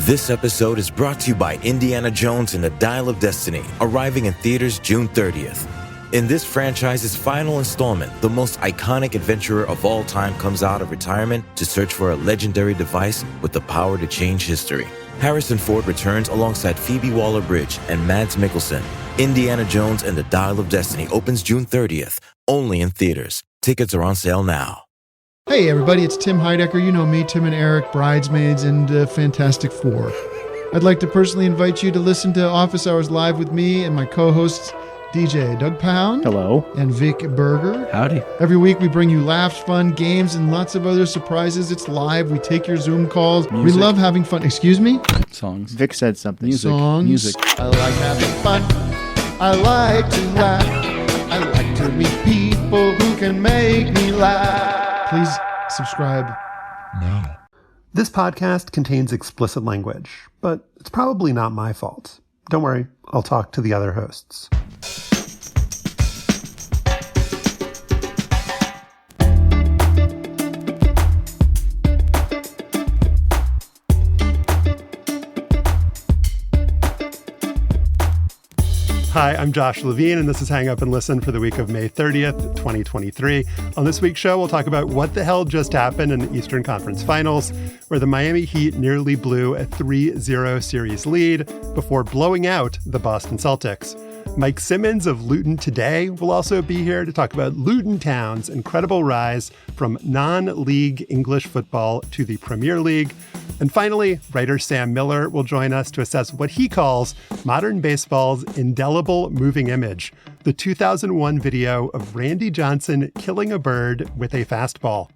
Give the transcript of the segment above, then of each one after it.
This episode is brought to you by Indiana Jones and the Dial of Destiny, arriving in theaters June 30th. In this franchise's final installment, the most iconic adventurer of all time comes out of retirement to search for a legendary device with the power to change history. Harrison Ford returns alongside Phoebe Waller-Bridge and Mads Mikkelsen. Indiana Jones and the Dial of Destiny opens June 30th, only in theaters. Tickets are on sale now. Hey everybody, it's Tim Heidecker. You know me, Tim and Eric, Bridesmaids, and Fantastic Four. I'd like to personally invite you to listen to Office Hours Live with me and my co-hosts, DJ Doug Pound. Hello. And Vic Berger. Howdy. Every week we bring you laughs, fun, games, and lots of other surprises. It's live. We take your Zoom calls. Music. We love having fun. Excuse me? Songs. Vic said something. Music. Songs. Music. I like having fun. I like to laugh. I like to meet people who can make me laugh. Please subscribe now. This podcast contains explicit language, but it's probably not my fault. Don't worry, I'll talk to the other hosts. Hi, I'm Josh Levine, and this is Hang Up and Listen for the week of May 30th, 2023. On this week's show, we'll talk about what the hell just happened in the Eastern Conference Finals, where the Miami Heat nearly blew a 3-0 series lead before blowing out the Boston Celtics. Mike Simmonds of Luton Today will also be here to talk about Luton Town's incredible rise from non-league English football to the Premier League. And finally, writer Sam Miller will join us to assess what he calls modern baseball's indelible moving image, the 2001 video of Randy Johnson killing a bird with a fastball.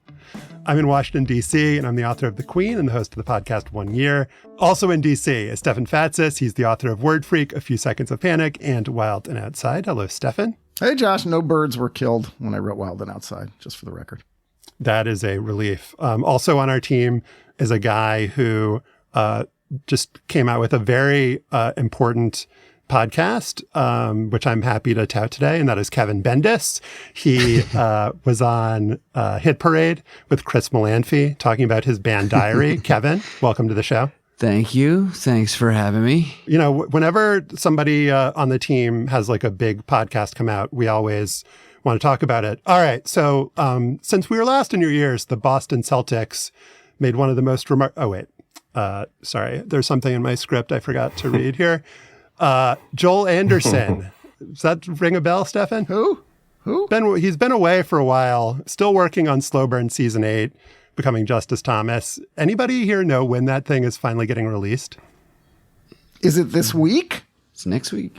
I'm in Washington, D.C., and I'm the author of The Queen and the host of the podcast 1 Year. Also in D.C. is Stefan Fatsis. He's the author of Word Freak, A Few Seconds of Panic, and Wild and Outside. Hello, Stefan. Hey, Josh. No birds were killed when I wrote Wild and Outside, just for the record. That is a relief. Also on our team is a guy who just came out with a very important podcast, which I'm happy to tout today, and that is Kevin Bendis. He was on Hit Parade with Chris Melanphy talking about his band Diary. Kevin, welcome to the show. Thank you. Thanks for having me. You know, whenever somebody on the team has like a big podcast come out, we always want to talk about it. All right. So since we were last in your ears, the Boston Celtics made one of the most sorry. There's something in my script I forgot to read here. Joel Anderson. Does that ring a bell, Stefan? Who? He's been away for a while, still working on Slow Burn Season 8, becoming Justice Thomas. Anybody here know when that thing is finally getting released? Is it this week? It's next week.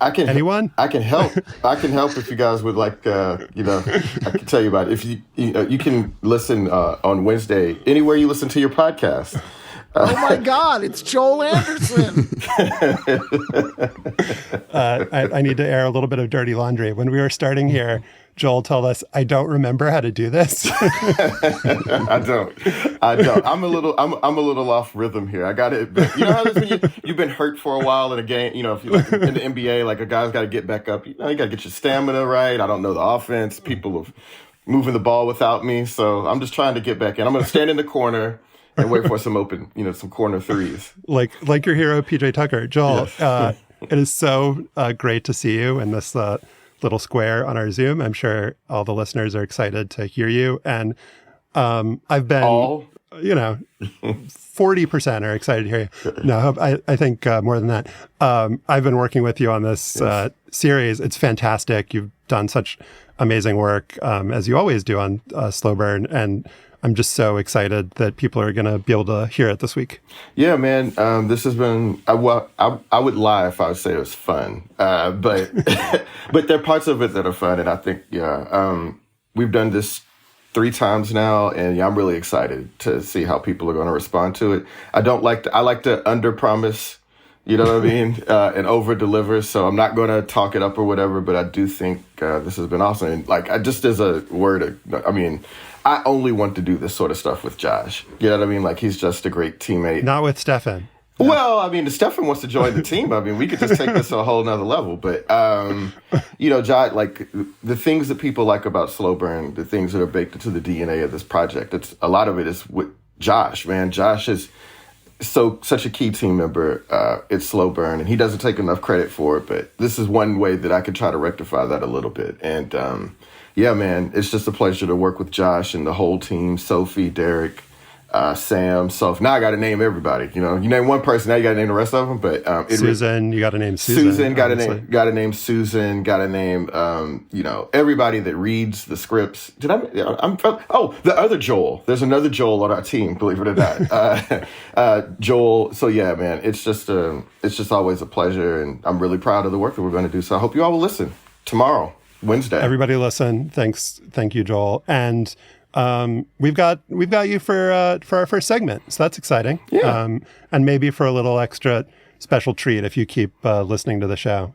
Anyone? I can help. I can help if you guys would like, I can tell you about it. If you can listen on Wednesday, anywhere you listen to your podcast. Oh my God, it's Joel Anderson. I need to air a little bit of dirty laundry. When we were starting here, Joel told us, I don't remember how to do this. I don't. I'm a little off rhythm here. I got it. You know how this when you've been hurt for a while in a game, you know, if you're like in the NBA, like a guy's got to get back up. You know, you got to get your stamina right. I don't know the offense. People are moving the ball without me. So I'm just trying to get back in. I'm going to stand in the corner and wait for some open, some corner threes. Like your hero, PJ Tucker. Joel, yes. It is so great to see you in this little square on our Zoom. I'm sure all the listeners are excited to hear you. And I've been, 40% are excited to hear you. No, I think more than that. I've been working with you on this series. It's fantastic. You've done such amazing work, as you always do on Slow Burn. And I'm just so excited that people are going to be able to hear it this week. Yeah, man. This has been, I would lie if I would say it was fun. But but there are parts of it that are fun. And I think, we've done this 3 times now. And I'm really excited to see how people are going to respond to it. I like to under-promise, you know what I mean? And over-deliver. So I'm not going to talk it up or whatever. But I do think this has been awesome. And just as a word, I only want to do this sort of stuff with Josh. You know what I mean? Like, he's just a great teammate. Not with Stefan. Well, Stefan wants to join the team. We could just take this to a whole nother level. But, Josh, like, the things that people like about Slow Burn, the things that are baked into the DNA of this project, a lot of it is with Josh, man. Josh is such a key team member. It's slow burn, and he doesn't take enough credit for it. But this is one way that I could try to rectify that a little bit. And yeah, man, it's just a pleasure to work with Josh and the whole team, Sophie, Derek, Sam, Soph. Now I got to name everybody. You name one person, now you got to name the rest of them. But Susan, you got to name Susan. Got to name Susan. Got to name everybody that reads the scripts. The other Joel. There's another Joel on our team. Believe it or not, Joel. So yeah, man, it's just always a pleasure, and I'm really proud of the work that we're going to do. So I hope you all will listen tomorrow, Wednesday. Everybody listen. Thank you, Joel. And we've got you for our first segment, so that's exciting. Yeah. And maybe for a little extra special treat if you keep listening to the show.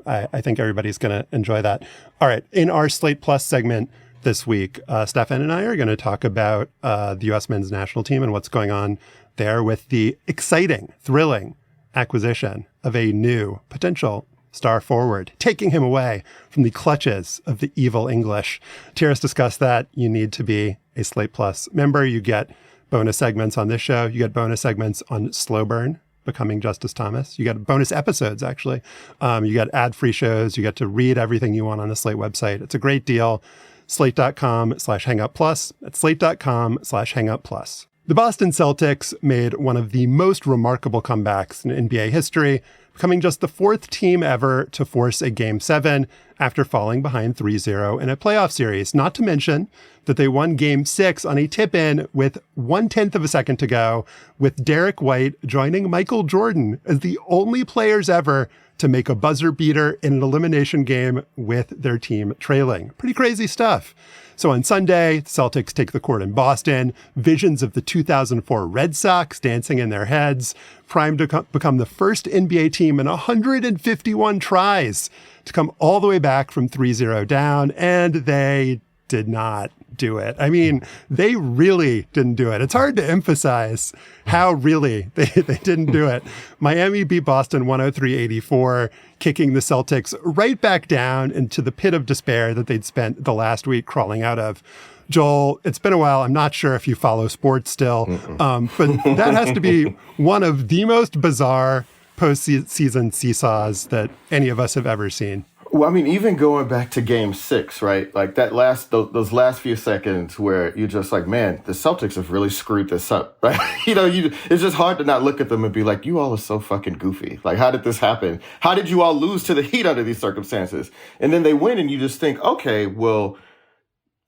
I think everybody's going to enjoy that. All right, in our Slate Plus segment this week, Stefan and I are going to talk about the U.S. men's national team and what's going on there with the exciting, thrilling acquisition of a new potential star forward, taking him away from the clutches of the evil English. To hear us discuss that, you need to be a Slate Plus member. You get bonus segments on this show. You get bonus segments on Slow Burn, Becoming Justice Thomas. You get bonus episodes, actually. You get ad-free shows. You get to read everything you want on the Slate website. It's a great deal. Slate.com/hangup+. That's slate.com/hangup+. The Boston Celtics made one of the most remarkable comebacks in NBA history, becoming just the fourth team ever to force a Game 7 after falling behind 3-0 in a playoff series. Not to mention that they won Game 6 on a tip-in with 1/10 of a second to go, with Derek White joining Michael Jordan as the only players ever to make a buzzer beater in an elimination game with their team trailing. Pretty crazy stuff. So on Sunday, the Celtics take the court in Boston, visions of the 2004 Red Sox dancing in their heads, primed to become the first NBA team in 151 tries to come all the way back from 3-0 down, and they did not do it. I mean, they really didn't do it. It's hard to emphasize how really they didn't do it. Miami beat Boston 103-84, kicking the Celtics right back down into the pit of despair that they'd spent the last week crawling out of. Joel, it's been a while. I'm not sure if you follow sports still, but that has to be one of the most bizarre postseason seesaws that any of us have ever seen. Well, I mean, even going back to Game 6, right? Like those last few seconds where you're just like, man, the Celtics have really screwed this up, right? It's just hard to not look at them and be like, you all are so fucking goofy. Like, how did this happen? How did you all lose to the Heat under these circumstances? And then they win, and you just think, okay, well,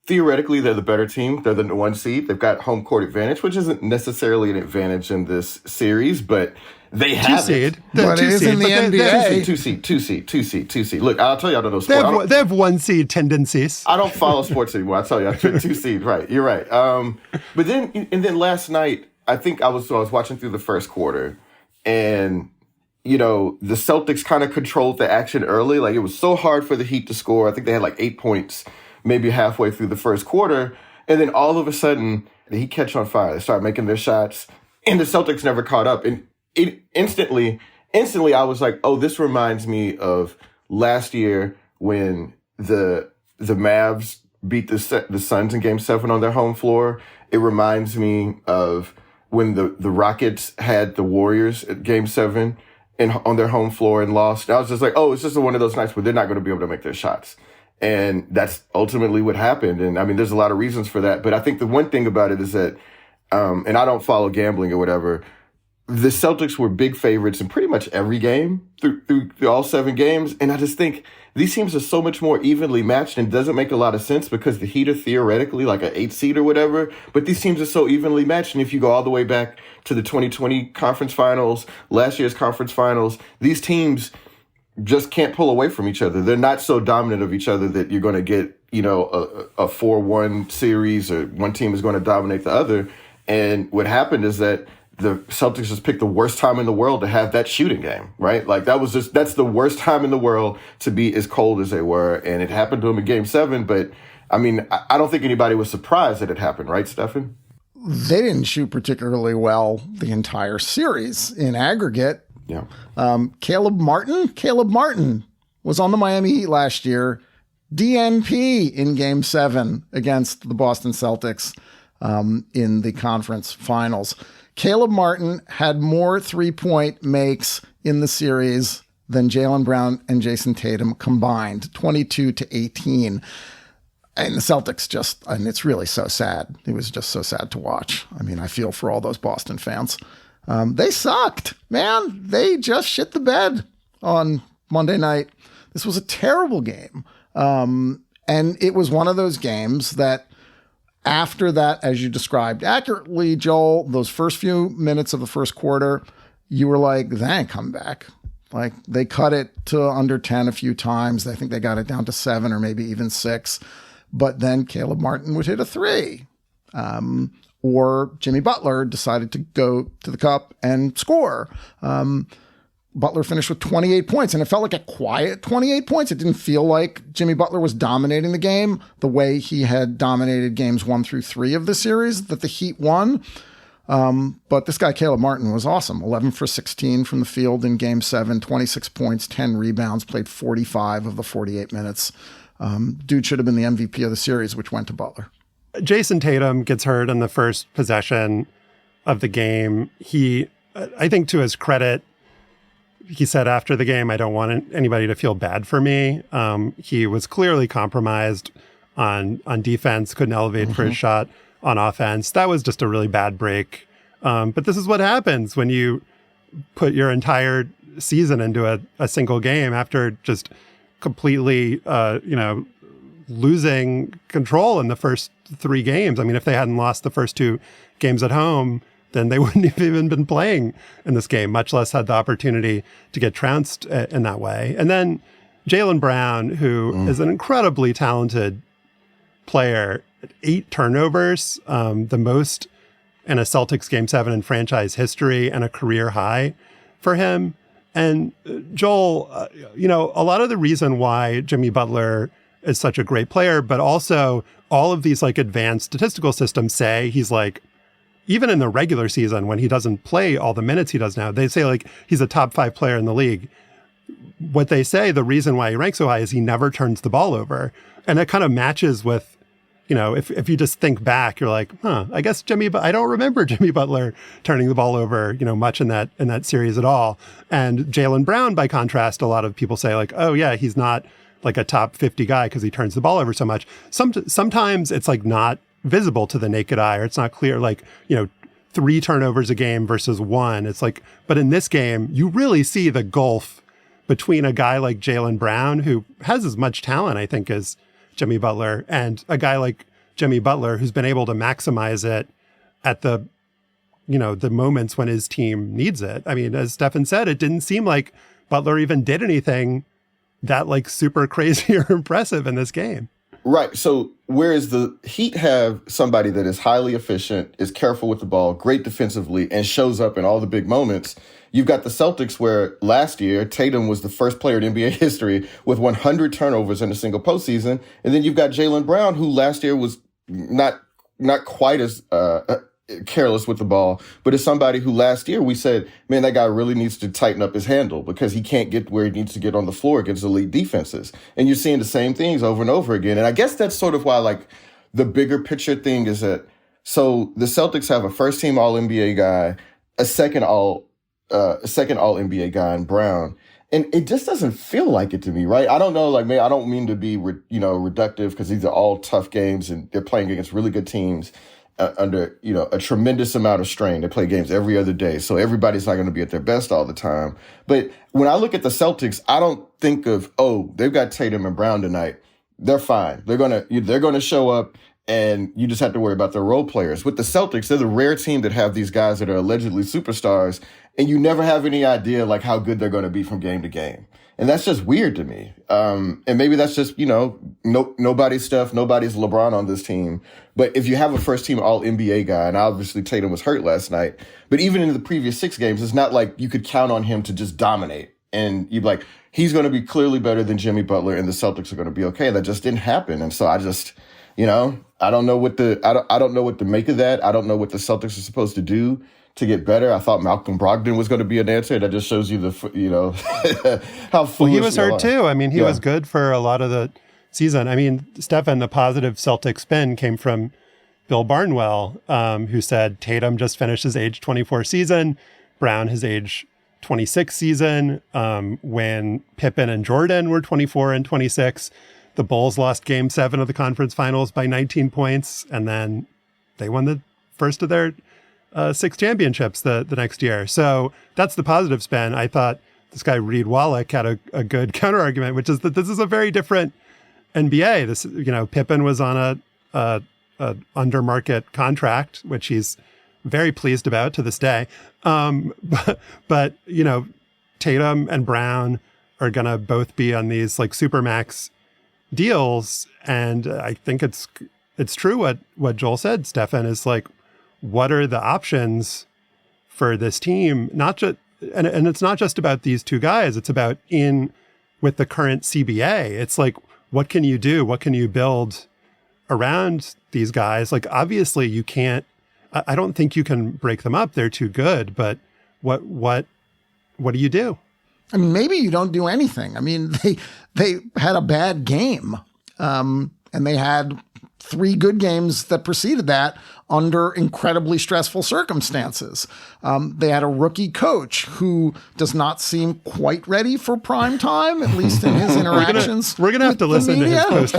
theoretically, they're the better team. They're the 1 seed. They've got home court advantage, which isn't necessarily an advantage in this series, but they have it. But it is in the NBA. Two seed. Look, I'll tell you, I don't know sports. They have 1 seed tendencies. I don't follow sports anymore. I tell you, I'm 2 seed. Right, you're right. But then last night, I think I was watching through the first quarter, and the Celtics kind of controlled the action early. Like, it was so hard for the Heat to score. I think they had like 8 points, maybe halfway through the first quarter, and then all of a sudden, the Heat catch on fire. They start making their shots, and the Celtics never caught up. And instantly, I was like, oh, this reminds me of last year when the Mavs beat the Suns in Game 7 on their home floor. It reminds me of when the Rockets had the Warriors at Game 7 on their home floor and lost. I was just like, oh, it's just one of those nights where they're not going to be able to make their shots. And that's ultimately what happened. And I mean, there's a lot of reasons for that. But I think the one thing about it is that, and I don't follow gambling or whatever, the Celtics were big favorites in pretty much every game through all 7 games. And I just think these teams are so much more evenly matched, and it doesn't make a lot of sense because the Heat are theoretically like an 8 seed or whatever. But these teams are so evenly matched. And if you go all the way back to the 2020 conference finals, last year's conference finals, these teams just can't pull away from each other. They're not so dominant of each other that you're going to get, a 4-1 series or one team is going to dominate the other. And what happened is that the Celtics just picked the worst time in the world to have that shooting game, right? Like, that's the worst time in the world to be as cold as they were. And it happened to them in Game 7. But I mean, I don't think anybody was surprised that it happened, right, Stefan? They didn't shoot particularly well the entire series in aggregate. Yeah. Caleb Martin was on the Miami Heat last year. DNP in Game 7 against the Boston Celtics in the conference finals. Caleb Martin had more 3-point makes in the series than Jaylen Brown and Jason Tatum combined, 22-18. And the Celtics and it's really so sad. It was just so sad to watch. I mean, I feel for all those Boston fans. They sucked, man. They just shit the bed on Monday night. This was a terrible game. And it was one of those games that after that, as you described accurately, Joel, those first few minutes of the first quarter, you were like, they ain't come back. Like, they cut it to under 10 a few times. I think they got it down to 7 or maybe even 6. But then Caleb Martin would hit a 3. Or Jimmy Butler decided to go to the cup and score. Butler finished with 28 points, and it felt like a quiet 28 points. It didn't feel like Jimmy Butler was dominating the game the way he had dominated games 1 through 3 of the series that the Heat won. But this guy, Caleb Martin, was awesome. 11 for 16 from the field in Game 7, 26 points, 10 rebounds, played 45 of the 48 minutes. Dude should have been the MVP of the series, which went to Butler. Jason Tatum gets hurt in the first possession of the game. He, I think to his credit, he said after the game, I don't want anybody to feel bad for me. He was clearly compromised on defense, couldn't elevate for his shot on offense. That was just a really bad break. But this is what happens when you put your entire season into a single game after just completely, losing control in the first 3 games. I mean, if they hadn't lost the first 2 games at home, then they wouldn't have even been playing in this game, much less had the opportunity to get trounced in that way. And then Jaylen Brown, who is an incredibly talented player, 8 turnovers, the most in a Celtics Game 7 in franchise history and a career high for him. And Joel, a lot of the reason why Jimmy Butler is such a great player, but also all of these like advanced statistical systems say he's like, even in the regular season when he doesn't play all the minutes he does now, they say like he's a top 5 player in the league. What they say, the reason why he ranks so high is he never turns the ball over. And it kind of matches with, if you just think back, you're like, I guess I don't remember Jimmy Butler turning the ball over, much in that series at all. And Jaylen Brown, by contrast, a lot of people say like, oh yeah, he's not like a top 50 guy because he turns the ball over so much. Sometimes it's like not visible to the naked eye, or it's not clear, like, 3 turnovers a game versus 1. It's like, but in this game, you really see the gulf between a guy like Jaylen Brown, who has as much talent, I think, as Jimmy Butler, and a guy like Jimmy Butler, who's been able to maximize it at the moments when his team needs it. I mean, as Stefan said, it didn't seem like Butler even did anything that like super crazy or impressive in this game. Right. So whereas the Heat have somebody that is highly efficient, is careful with the ball, great defensively, and shows up in all the big moments, you've got the Celtics where last year Tatum was the first player in NBA history with 100 turnovers in a single postseason. And then you've got Jaylen Brown, who last year was not quite as careless with the ball, but is somebody who last year we said, man, that guy really needs to tighten up his handle because he can't get where he needs to get on the floor against elite defenses. And you're seeing the same things over and over again. And I guess that's sort of why, like, the bigger picture thing is that, so the Celtics have a first team All-NBA guy, a second All-NBA guy in Brown. And it just doesn't feel like it to me, right? I don't know, like, I don't mean to be, reductive, because these are all tough games and they're playing against really good teams. Under, a tremendous amount of strain. They play games every other day, so everybody's not going to be at their best all the time. But when I look at the Celtics, I don't think of, they've got Tatum and Brown tonight. They're fine. They're gonna show up, and you just have to worry about their role players. With the Celtics, they're the rare team that have these guys that are allegedly superstars, and you never have any idea like how good they're going to be from game to game. And that's just weird to me. And maybe that's just, nobody's Steph, nobody's LeBron on this team. But if you have a first team All-NBA guy, and obviously Tatum was hurt last night, but even in the previous 6 games, it's not like you could count on him to just dominate. And you'd be like, he's going to be clearly better than Jimmy Butler, and the Celtics are going to be okay. That just didn't happen. And so I just, I don't know what I don't know what to make of that. I don't know what the Celtics are supposed to do to get better. I thought Malcolm Brogdon was going to be an answer. That just shows you how foolish. Well, he was hurt too. I mean, he was good for a lot of the season. I mean, Stefan, the positive Celtic spin came from Bill Barnwell, who said Tatum just finished his age 24 season, Brown his age 26 season. When Pippen and Jordan were 24 and 26, the Bulls lost Game 7 of the conference finals by 19 points, and then they won the first of their 6 championships the next year. So that's the positive spin. I thought this guy Reed Wallach had a good counter argument, which is that this is a very different NBA. This, Pippen was on a under market contract, which he's very pleased about to this day. But Tatum and Brown are going to both be on these like supermax deals. And I think it's true what Joel said, Stefan, is like, what are the options for this team? Not just, and it's not just about these two guys. It's about with the current CBA. It's like, what can you do? What can you build around these guys? Like, obviously you can't, I don't think you can break them up. They're too good, but what do you do? I mean, maybe you don't do anything. I mean, they had a bad game, and they had 3 good games that preceded that under incredibly stressful circumstances. They had a rookie coach who does not seem quite ready for prime time, at least in his interactions. We're gonna have to listen to his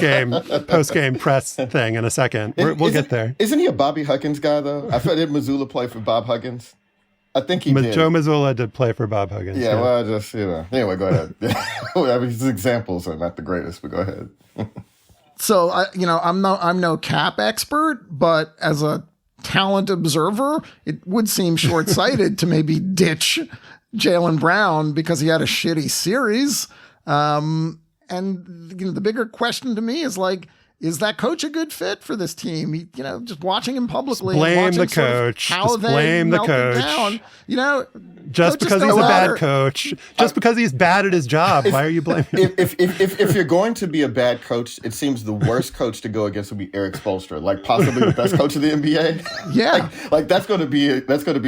post-game press thing in a second. We'll get there. Isn't he a Bobby Huggins guy, though? I thought, did Mazzulla play for Bob Huggins? I think he did. Joe Mazzulla did play for Bob Huggins. Yeah, well, just, anyway, go ahead. I mean, his examples are not the greatest, but go ahead. So, I'm no cap expert, but as a talent observer, it would seem short-sighted to maybe ditch Jaylen Brown because he had a shitty series. And the bigger question to me is like, is that coach a good fit for this team? He, just watching him publicly, blame the coach. How they blame the coach. Down, just because he's a bad coach, just because he's bad at his job. Why are you blaming him? If you're going to be a bad coach, it seems the worst coach to go against would be Eric Spoelstra, like possibly the best coach of the NBA. Yeah, like that's going to be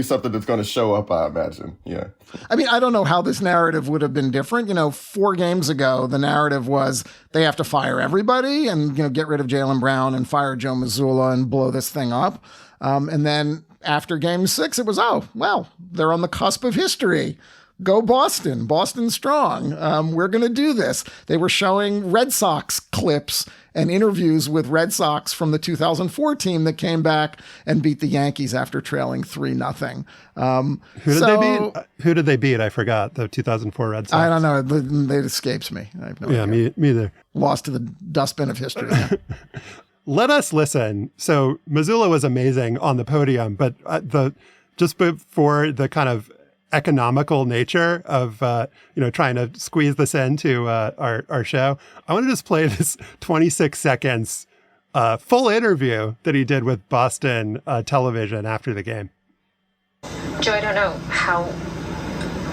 something that's going to show up, I imagine. Yeah. I mean, I don't know how this narrative would have been different. 4 games ago, the narrative was they have to fire everybody and get rid of Jaylen Brown and fire Joe Mazzulla and blow this thing up. And then after Game 6, it was, they're on the cusp of history. Go Boston. Boston strong. We're going to do this. They were showing Red Sox clips and interviews with Red Sox from the 2004 team that came back and beat the Yankees after trailing 3-0. Who did they beat? I forgot. The 2004 Red Sox. I don't know. It escapes me. I have no idea. Me either. Lost to the dustbin of history. Let us listen. So Mazzulla was amazing on the podium, but just before the kind of economical nature of trying to squeeze this into our show, I want to just play this 26 seconds full interview that he did with Boston television after the game. Joe, I don't know how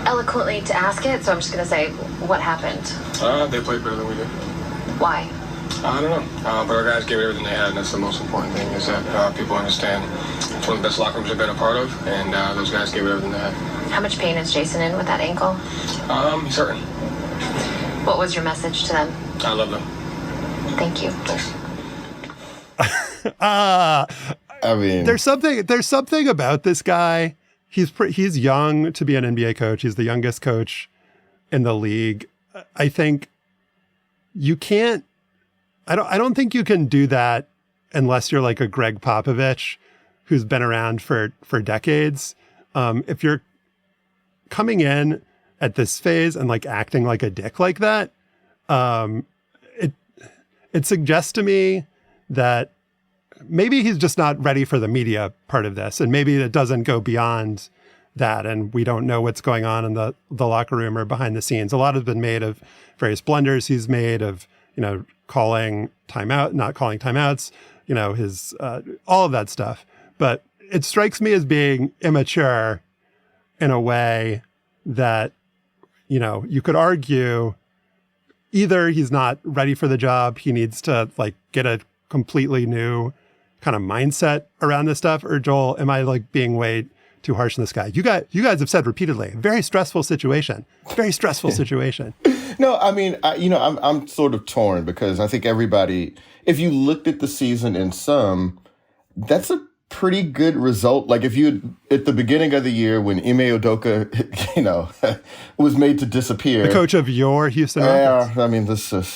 eloquently to ask it, so I'm just going to say what happened. They played better than we did. Why? I don't know, but our guys gave everything they had, and that's the most important thing, is that people understand it's one of the best locker rooms they've been a part of, and those guys gave everything they had. How much pain is Jason in with that ankle? He's hurting. What was your message to them? I love them. Thank you. Thanks. I mean, there's something about this guy. He's young to be an NBA coach. He's the youngest coach in the league. I think you can't. I don't think you can do that unless you're like a Greg Popovich, who's been around for decades. If you're coming in at this phase and like acting like a dick like that, it suggests to me that maybe he's just not ready for the media part of this, and maybe it doesn't go beyond that, and we don't know what's going on in the locker room or behind the scenes. A lot has been made of various blunders he's made of, calling timeout, not calling timeouts, his all of that stuff. But it strikes me as being immature in a way that, you could argue either he's not ready for the job, he needs to like get a completely new kind of mindset around this stuff, or Joel, am I like being way too harsh on this guy? You guys have said repeatedly, very stressful situation. No, I mean, I'm sort of torn because I think everybody, if you looked at the season in sum, that's a pretty good result. Like if you, at the beginning of the year when Ime Udoka, was made to disappear. The coach of your Houston Rockets.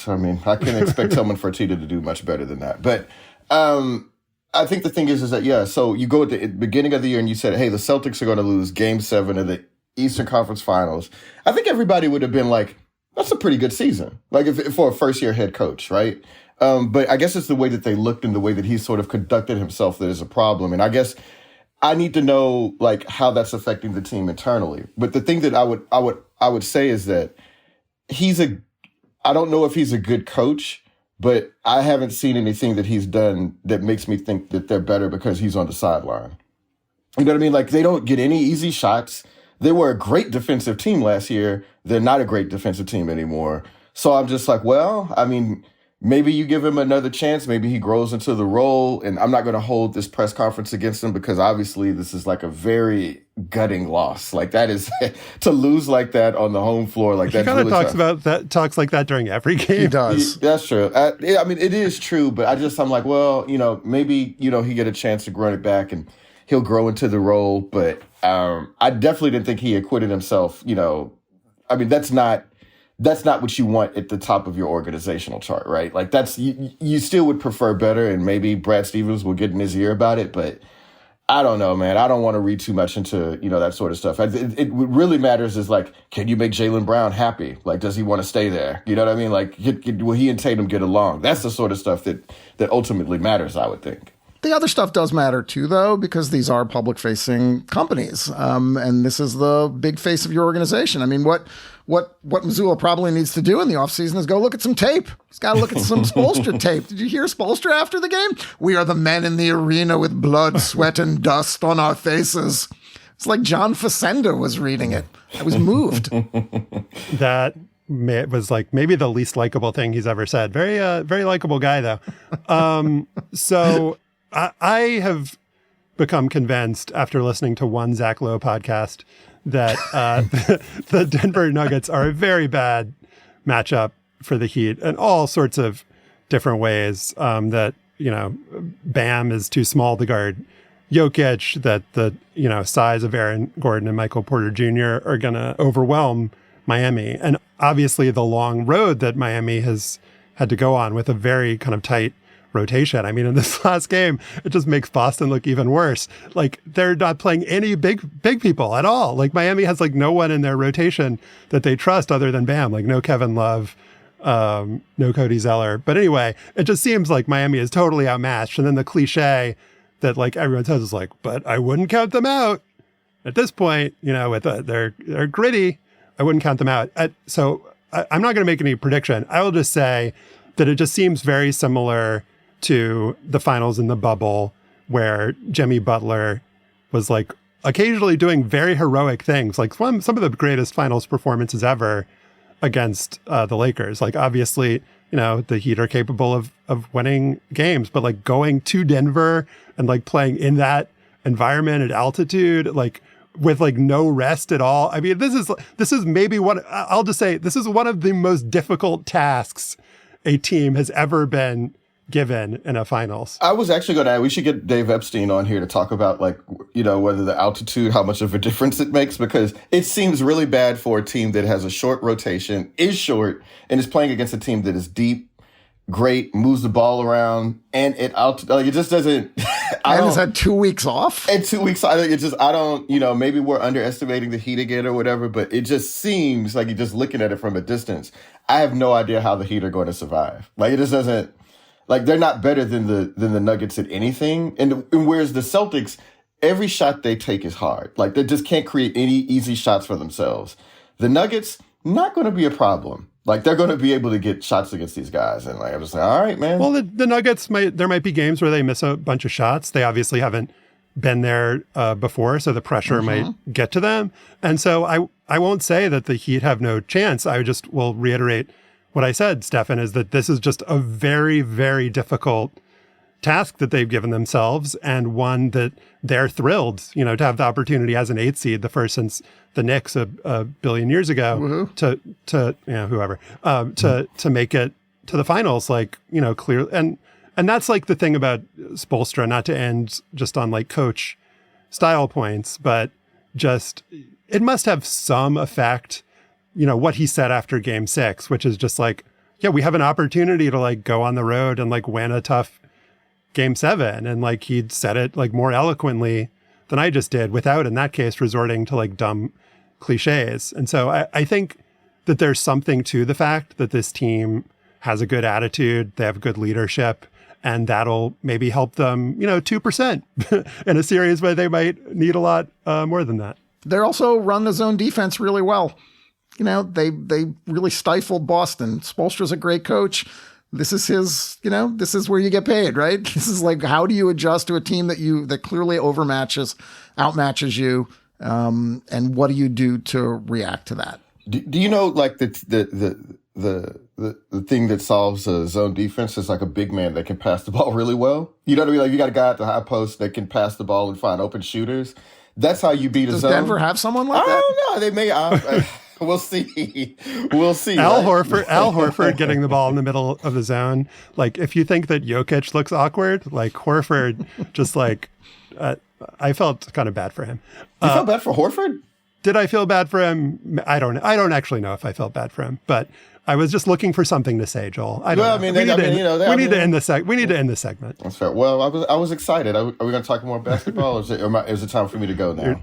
I mean, I can't expect someone Fertitta to do much better than that. But I think the thing is that, so you go at the beginning of the year and you said, hey, the Celtics are going to lose Game 7 of the Eastern Conference Finals. I think everybody would have been like, that's a pretty good season. Like if for a first-year head coach, right? But I guess it's the way that they looked and the way that he sort of conducted himself that is a problem. And I guess I need to know like how that's affecting the team internally. But the thing that I would say is that I don't know if he's a good coach, but I haven't seen anything that he's done that makes me think that they're better because he's on the sideline. You know what I mean? Like they don't get any easy shots. They were a great defensive team last year. They're not a great defensive team anymore. So I'm just like, well, I mean, maybe you give him another chance. Maybe he grows into the role. And I'm not going to hold this press conference against him because obviously this is like a very gutting loss. Like that is to lose like that on the home floor. Like that. He kind of talks like that during every game. He does. That's true. I mean, it is true, but I'm like, well, maybe, he get a chance to run it back and he'll grow into the role. But I definitely didn't think he acquitted himself. I mean, that's not what you want at the top of your organizational chart, right? Like that's, you still would prefer better, and maybe Brad Stevens will get in his ear about it, but I don't know, man. I don't want to read too much into, that sort of stuff. What really matters is like, can you make Jaylen Brown happy? Like, does he want to stay there? You know what I mean? Like, will he and Tatum get along? That's the sort of stuff that ultimately matters, I would think. The other stuff does matter too, though, because these are public-facing companies, and this is the big face of your organization. I mean, what Mazzulla probably needs to do in the offseason is go look at some tape. He's got to look at some Spoelstra tape. Did you hear Spoelstra after the game? We are the men in the arena with blood, sweat, and dust on our faces. It's like John Facenda was reading it. I was moved. That was like maybe the least likable thing he's ever said. Very likable guy, though. So I have become convinced after listening to one Zach Lowe podcast that the Denver Nuggets are a very bad matchup for the Heat in all sorts of different ways. That, Bam is too small to guard Jokic, that the, size of Aaron Gordon and Michael Porter Jr. are going to overwhelm Miami. And obviously the long road that Miami has had to go on with a very kind of tight rotation. I mean, in this last game, it just makes Boston look even worse. Like they're not playing any big people at all. Like Miami has like no one in their rotation that they trust other than Bam. Like no Kevin Love, no Cody Zeller. But anyway, it just seems like Miami is totally outmatched. And then the cliche that like everyone says is like, but I wouldn't count them out at this point. With they're gritty. I wouldn't count them out. So I'm not going to make any prediction. I will just say that it just seems very similar to the finals in the bubble where Jimmy Butler was like occasionally doing very heroic things, like some of the greatest finals performances ever against the Lakers. Like obviously, the Heat are capable of winning games, but like going to Denver and like playing in that environment at altitude, like with like no rest at all. I mean, this is maybe I'll just say this is one of the most difficult tasks a team has ever been given in a finals. I was actually going to add, we should get Dave Epstein on here to talk about like, whether the altitude, how much of a difference it makes, because it seems really bad for a team that has a short rotation, is short, and is playing against a team that is deep, great, moves the ball around, and it just doesn't. And has had 2 weeks off. And 2 weeks, maybe we're underestimating the Heat again or whatever, but it just seems like you're just looking at it from a distance. I have no idea how the Heat are going to survive. Like it just doesn't. Like they're not better than the Nuggets at anything. And whereas the Celtics, every shot they take is hard. Like they just can't create any easy shots for themselves. The Nuggets, not going to be a problem. Like they're going to be able to get shots against these guys. And like, I'm just like, all right, man. Well, the Nuggets there might be games where they miss a bunch of shots. They obviously haven't been there before, so the pressure might get to them. And so I won't say that the Heat have no chance. I just will reiterate what I said, Stefan, is that this is just a very, very difficult task that they've given themselves, and one that they're thrilled, to have the opportunity as an 8th seed, the first since the Knicks a billion years ago, to make it to the finals, like, clearly. And And that's like the thing about Spoelstra, not to end just on like coach style points, but just it must have some effect, what he said after game 6, which is just like, yeah, we have an opportunity to like go on the road and like win a tough game 7. And like he'd said it like more eloquently than I just did without, in that case, resorting to like dumb cliches. And so I think that there's something to the fact that this team has a good attitude, they have good leadership, and that'll maybe help them, 2% in a series where they might need a lot more than that. They also run the zone defense really well. They really stifled Boston. Spoelstra's a great coach. This is his, this is where you get paid, right? This is like, how do you adjust to a team that clearly outmatches you? And what do you do to react to that? Do you know like the thing that solves a zone defense is like a big man that can pass the ball really well? You know what I mean? Like you got a guy at the high post that can pass the ball and find open shooters. That's how you beat a zone. Does Denver have someone like that? I don't know. They may. We'll see. We'll see. Al Horford getting the ball in the middle of the zone. Like if you think that Jokic looks awkward, like Horford just like, I felt kind of bad for him. You felt bad for Horford? Did I feel bad for him? I don't actually know if I felt bad for him, but I was just looking for something to say, Joel. We need to end the segment. That's fair. Well, I was excited. Are we going to talk more basketball, or is it time for me to go now?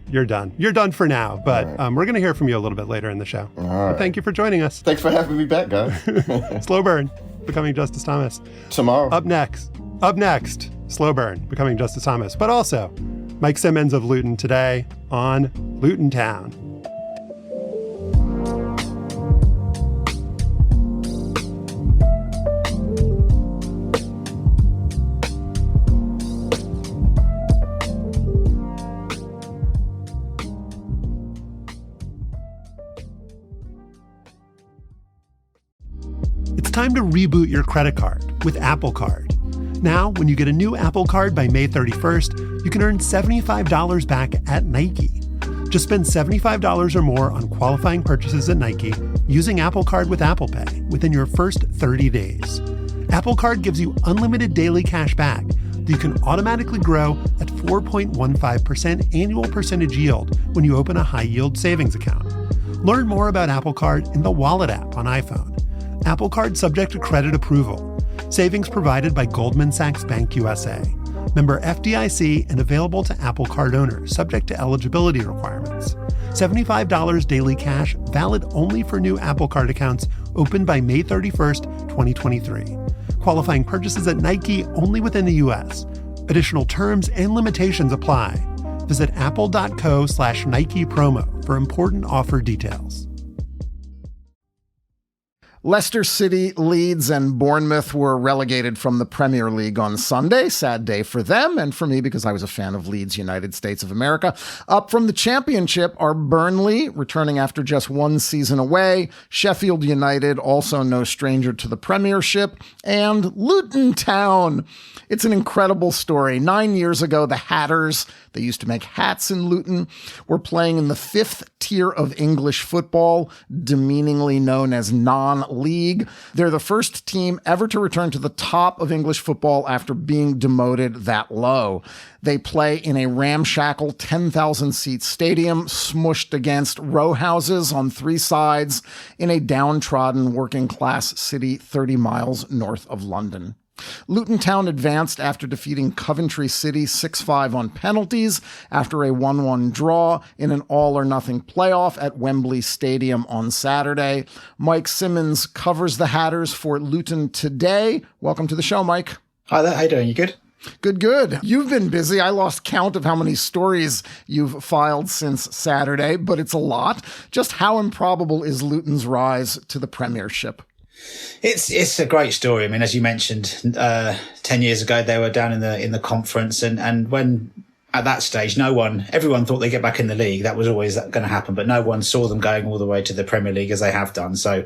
You're done. You're done for now, but right. We're going to hear from you a little bit later in the show. All right. Thank you for joining us. Thanks for having me back, guys. Slow Burn, Becoming Justice Thomas. Tomorrow. Up next, Slow Burn, Becoming Justice Thomas, but also Mike Simmonds of Luton today on Luton Town. It's time to reboot your credit card with Apple Card. Now, when you get a new Apple Card by May 31st, you can earn $75 back at Nike. Just spend $75 or more on qualifying purchases at Nike using Apple Card with Apple Pay within your first 30 days. Apple Card gives you unlimited daily cash back that you can automatically grow at 4.15% annual percentage yield when you open a high-yield savings account. Learn more about Apple Card in the Wallet app on iPhone. Apple Card subject to credit approval. Savings provided by Goldman Sachs Bank USA. Member FDIC and available to Apple Card owners, subject to eligibility requirements. $75 daily cash, valid only for new Apple Card accounts opened by May 31st, 2023. Qualifying purchases at Nike only within the U.S. Additional terms and limitations apply. Visit apple.co/Nike promo for important offer details. Leicester City, Leeds, and Bournemouth were relegated from the Premier League on Sunday. Sad day for them and for me because I was a fan of Leeds United States of America. Up from the Championship are Burnley, returning after just one season away, Sheffield United, also no stranger to the Premiership, and Luton Town. It's an incredible story. 9 years ago, the Hatters, they used to make hats in Luton, were playing in the 5th tier of English football, demeaningly known as non-league. They're the first team ever to return to the top of English football after being demoted that low. They play in a ramshackle 10,000-seat stadium smushed against row houses on 3 sides in a downtrodden working-class city 30 miles north of London. Luton Town advanced after defeating Coventry City 6-5 on penalties after a 1-1 draw in an all-or-nothing playoff at Wembley Stadium on Saturday. Mike Simmonds covers the Hatters for Luton Today. Welcome to the show, Mike. Hi there. How you doing? You good? Good. You've been busy. I lost count of how many stories you've filed since Saturday, but it's a lot. Just how improbable is Luton's rise to the Premiership? It's a great story. I mean, as you mentioned, 10 years ago they were down in the conference, and when at that stage everyone thought they'd get back in the league. That was always going to happen, but no one saw them going all the way to the Premier League as they have done. So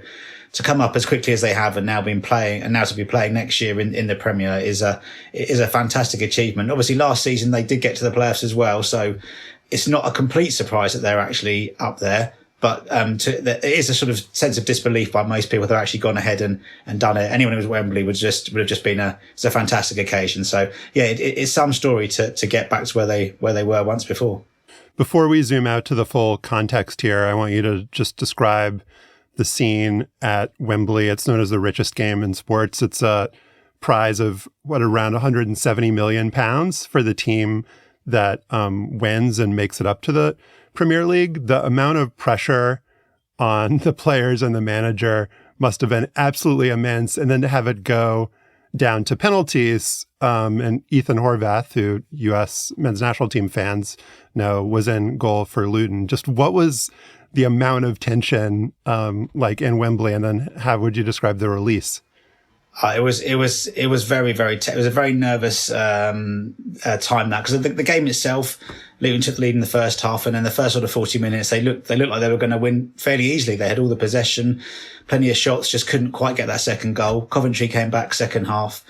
to come up as quickly as they have and now to be playing next year in the Premier is a fantastic achievement. Obviously, last season they did get to the playoffs as well, so it's not a complete surprise that they're actually up there. But it is a sort of sense of disbelief by most people that have actually gone ahead and done it. Anyone who was at Wembley would have just been it's a fantastic occasion. So yeah, it's some story to get back to where they were once before. Before we zoom out to the full context here, I want you to just describe the scene at Wembley. It's known as the richest game in sports. It's a prize of around 170 million pounds for the team that wins and makes it up to the Premier League. The amount of pressure on the players and the manager must have been absolutely immense. And then to have it go down to penalties, and Ethan Horvath, who U.S. men's national team fans know, was in goal for Luton. Just what was the amount of tension like in Wembley? And then how would you describe the release? It was very, very, it was a very nervous time, that, because the game itself, Luton took the lead in the first half, and then the first sort of 40 minutes, they looked like they were going to win fairly easily. They had all the possession, plenty of shots, just couldn't quite get that second goal. Coventry came back second half,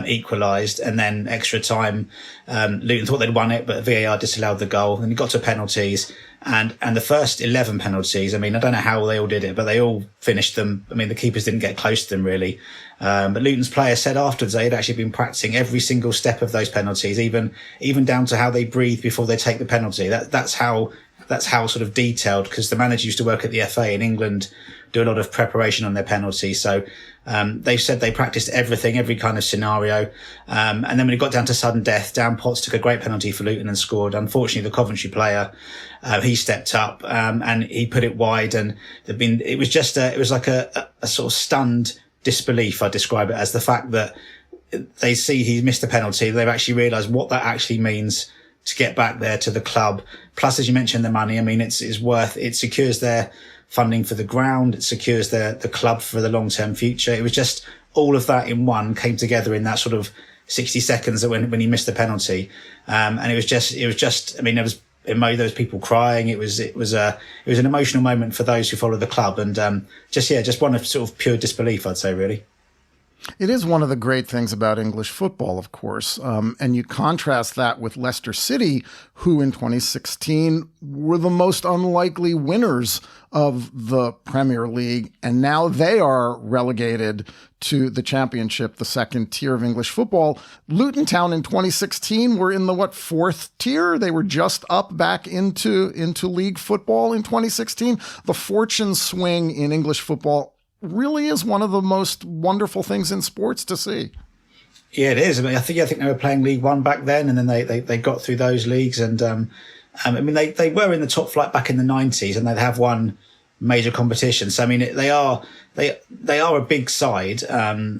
equalised, and then extra time, Luton thought they'd won it, but VAR disallowed the goal. Then it got to penalties, and the first 11 penalties, I mean, I don't know how they all did it, but they all finished them. I mean, the keepers didn't get close to them really. But Luton's players said afterwards they had actually been practicing every single step of those penalties, even down to how they breathe before they take the penalty. That's how sort of detailed, because the manager used to work at the FA in England, do a lot of preparation on their penalties. So they said they practiced everything, every kind of scenario. And then when it got down to sudden death, Dan Potts took a great penalty for Luton and scored. Unfortunately, the Coventry player, he stepped up and he put it wide. And it was like a sort of stunned disbelief, I describe it as, the fact that they see he missed the penalty. They've actually realised what that actually means to get back there to the club. Plus, as you mentioned, the money, I mean, it secures their funding for the ground. It secures the club for the long-term future. It was just all of that in one came together in that sort of 60 seconds when he missed the penalty. And it was just, I mean, there was people crying. It was an emotional moment for those who follow the club, and just one of sort of pure disbelief, I'd say, really. It is one of the great things about English football, of course. And you contrast that with Leicester City, who in 2016 were the most unlikely winners of the Premier League. And now they are relegated to the Championship, the second tier of English football. Luton Town in 2016 were in the, fourth tier? They were just up back into league football in 2016. The fortune swing in English football really is one of the most wonderful things in sports to see. Yeah, it is. I mean, I think they were playing League One back then, and then they got through those leagues, and I mean they were in the top flight back in the 90s, and they'd have won major competitions. So I mean they are a big side.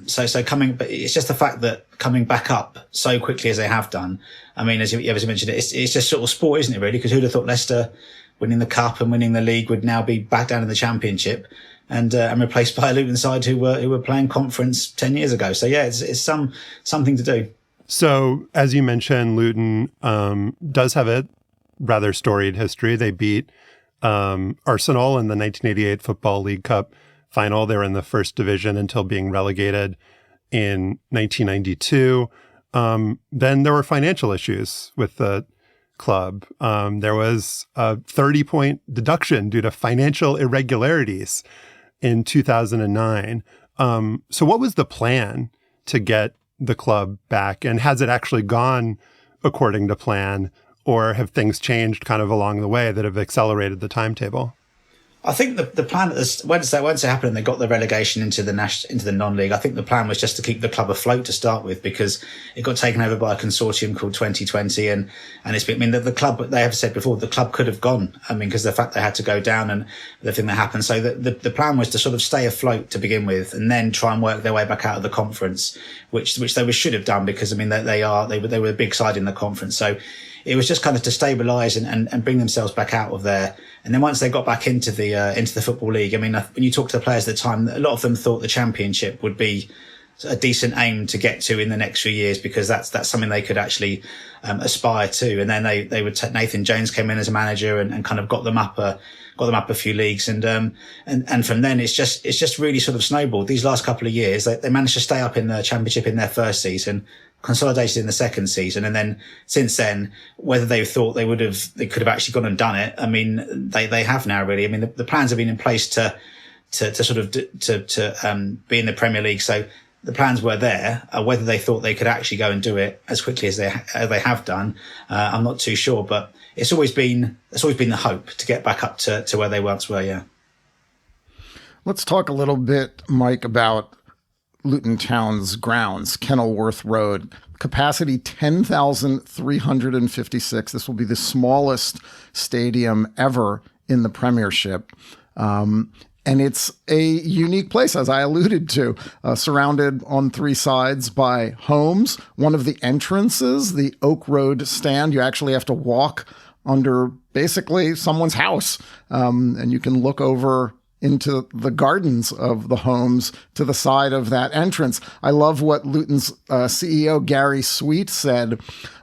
So coming, but it's just the fact that coming back up so quickly as they have done. I mean, as you mentioned, it's just sort of sport, isn't it? Really, because who'd have thought Leicester winning the cup and winning the league would now be back down in the Championship, and replaced by a Luton side who were playing conference 10 years ago. So yeah, it's something to do. So as you mentioned, Luton does have a rather storied history. They beat Arsenal in the 1988 Football League Cup final. They were in the first division until being relegated in 1992. Then there were financial issues with the club. There was a 30-point deduction due to financial irregularities in 2009. So what was the plan to get the club back? And has it actually gone according to plan, or have things changed kind of along the way that have accelerated the timetable? I think the plan once it happened and they got the relegation into the non-league, I think the plan was just to keep the club afloat to start with, because it got taken over by a consortium called 2020, and it's been, I mean, the club, they have said before, the club could have gone. I mean, because the fact they had to go down and the thing that happened. So the plan was to sort of stay afloat to begin with, and then try and work their way back out of the conference, which they should have done, because I mean they were a big side in the conference. So it was just kind of to stabilise and bring themselves back out of there. And then once they got back into the Football League, I mean, when you talk to the players at the time, a lot of them thought the Championship would be a decent aim to get to in the next few years, because that's something they could actually aspire to. And then they would Nathan Jones came in as a manager and kind of got them up a few leagues, and from then it's just really sort of snowballed. These last couple of years, they managed to stay up in the Championship in their first season, consolidated in the second season. And then since then, whether they thought they could have actually gone and done it. I mean, they have now really. I mean, the plans have been in place to be in the Premier League. So the plans were there. Whether they thought they could actually go and do it as quickly as they have done, I'm not too sure. But it's always been the hope to get back up to where they once were. Yeah. Let's talk a little bit, Mike, about Luton Town's grounds, Kenilworth Road. Capacity 10,356. This will be the smallest stadium ever in the Premiership. And it's a unique place, as I alluded to, surrounded on three sides by homes. One of the entrances, the Oak Road stand, you actually have to walk under basically someone's house. And you can look over into the gardens of the homes to the side of that entrance. I love what Luton's CEO Gary Sweet said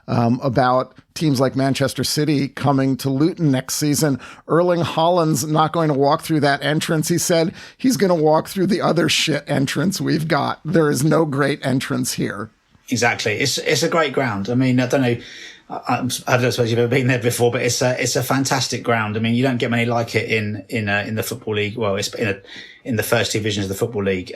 about teams like Manchester City coming to Luton next season. Erling Haaland's not going to walk through that entrance. He said he's going to walk through the other shit entrance we've got. There is no great entrance here. Exactly. It's a great ground. I mean, I don't know. I don't suppose you've ever been there before, but it's a fantastic ground. I mean, you don't get many like it in the Football League. Well, it's in the first divisions of the Football League.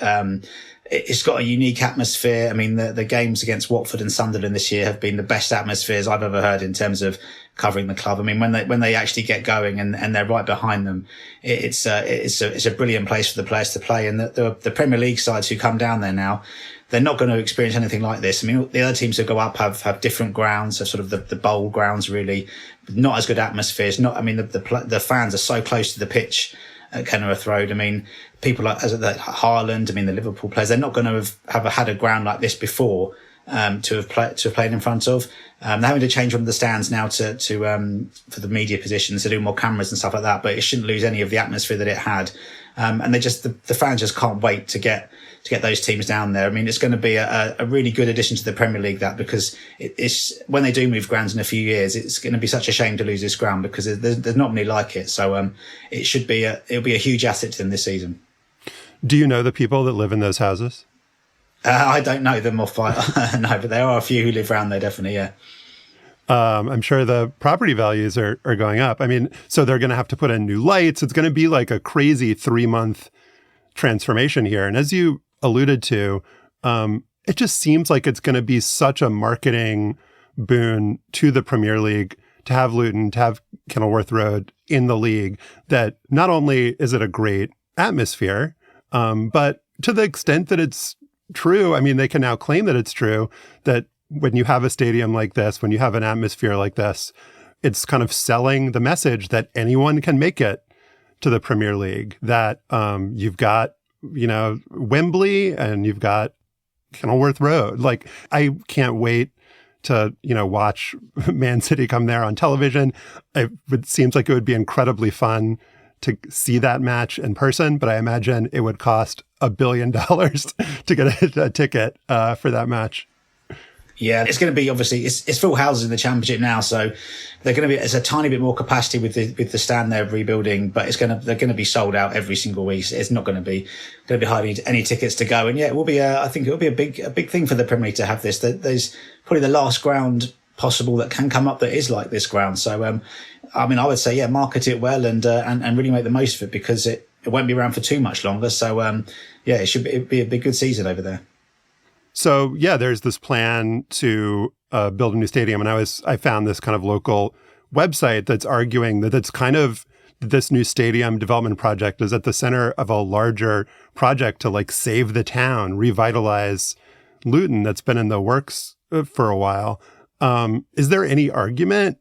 It's got a unique atmosphere. I mean, the games against Watford and Sunderland this year have been the best atmospheres I've ever heard in terms of covering the club. I mean, when they actually get going and they're right behind them, it's a brilliant place for the players to play. And the Premier League sides who come down there now, they're not going to experience anything like this. I mean, the other teams who go up have different grounds, so sort of the bowl grounds, really, not as good atmospheres. The fans are so close to the pitch at Kenilworth Road. I mean, people like Haaland, I mean, the Liverpool players, they're not going to have had a ground like this before to have played in front of. They're having to change one of the stands now to for the media positions to do more cameras and stuff like that, but it shouldn't lose any of the atmosphere that it had. And the fans just can't wait to get those teams down there. I mean, it's going to be a really good addition to the Premier League, that, because it's when they do move grounds in a few years, it's going to be such a shame to lose this ground because there's not many like it. So it'll be a huge asset to them this season. Do you know the people that live in those houses? I don't know them off by no, but there are a few who live around there, definitely. Yeah. I'm sure the property values are going up. I mean, so they're going to have to put in new lights. It's going to be like a crazy 3-month transformation here. And as you alluded to, it just seems like it's going to be such a marketing boon to the Premier League to have Luton, to have Kenilworth Road in the league, that not only is it a great atmosphere, but to the extent that it's true, I mean, they can now claim that it's true, that when you have a stadium like this, when you have an atmosphere like this, it's kind of selling the message that anyone can make it to the Premier League, that you've got, Wembley and you've got Kenilworth Road. Like, I can't wait to, watch Man City come there on television. It seems like it would be incredibly fun to see that match in person, but I imagine it would cost $1 billion to get a ticket for that match. Yeah, it's going to be, obviously, it's full houses in the Championship now, so there's a tiny bit more capacity with the stand they're rebuilding, but they're going to be sold out every single week. It's not going to be hardly any tickets to go, and yeah, it will be. I think it will be a big thing for the Premier League to have this. There's probably the last ground possible that can come up that is like this ground. So, I mean, I would say, yeah, market it well and really make the most of it, because it won't be around for too much longer. So, yeah, it'd be a big good season over there. So, yeah, there's this plan to build a new stadium. And I found this kind of local website that's arguing that it's kind of this new stadium development project is at the center of a larger project to like save the town, revitalize Luton that's been in the works for a while. Is there any argument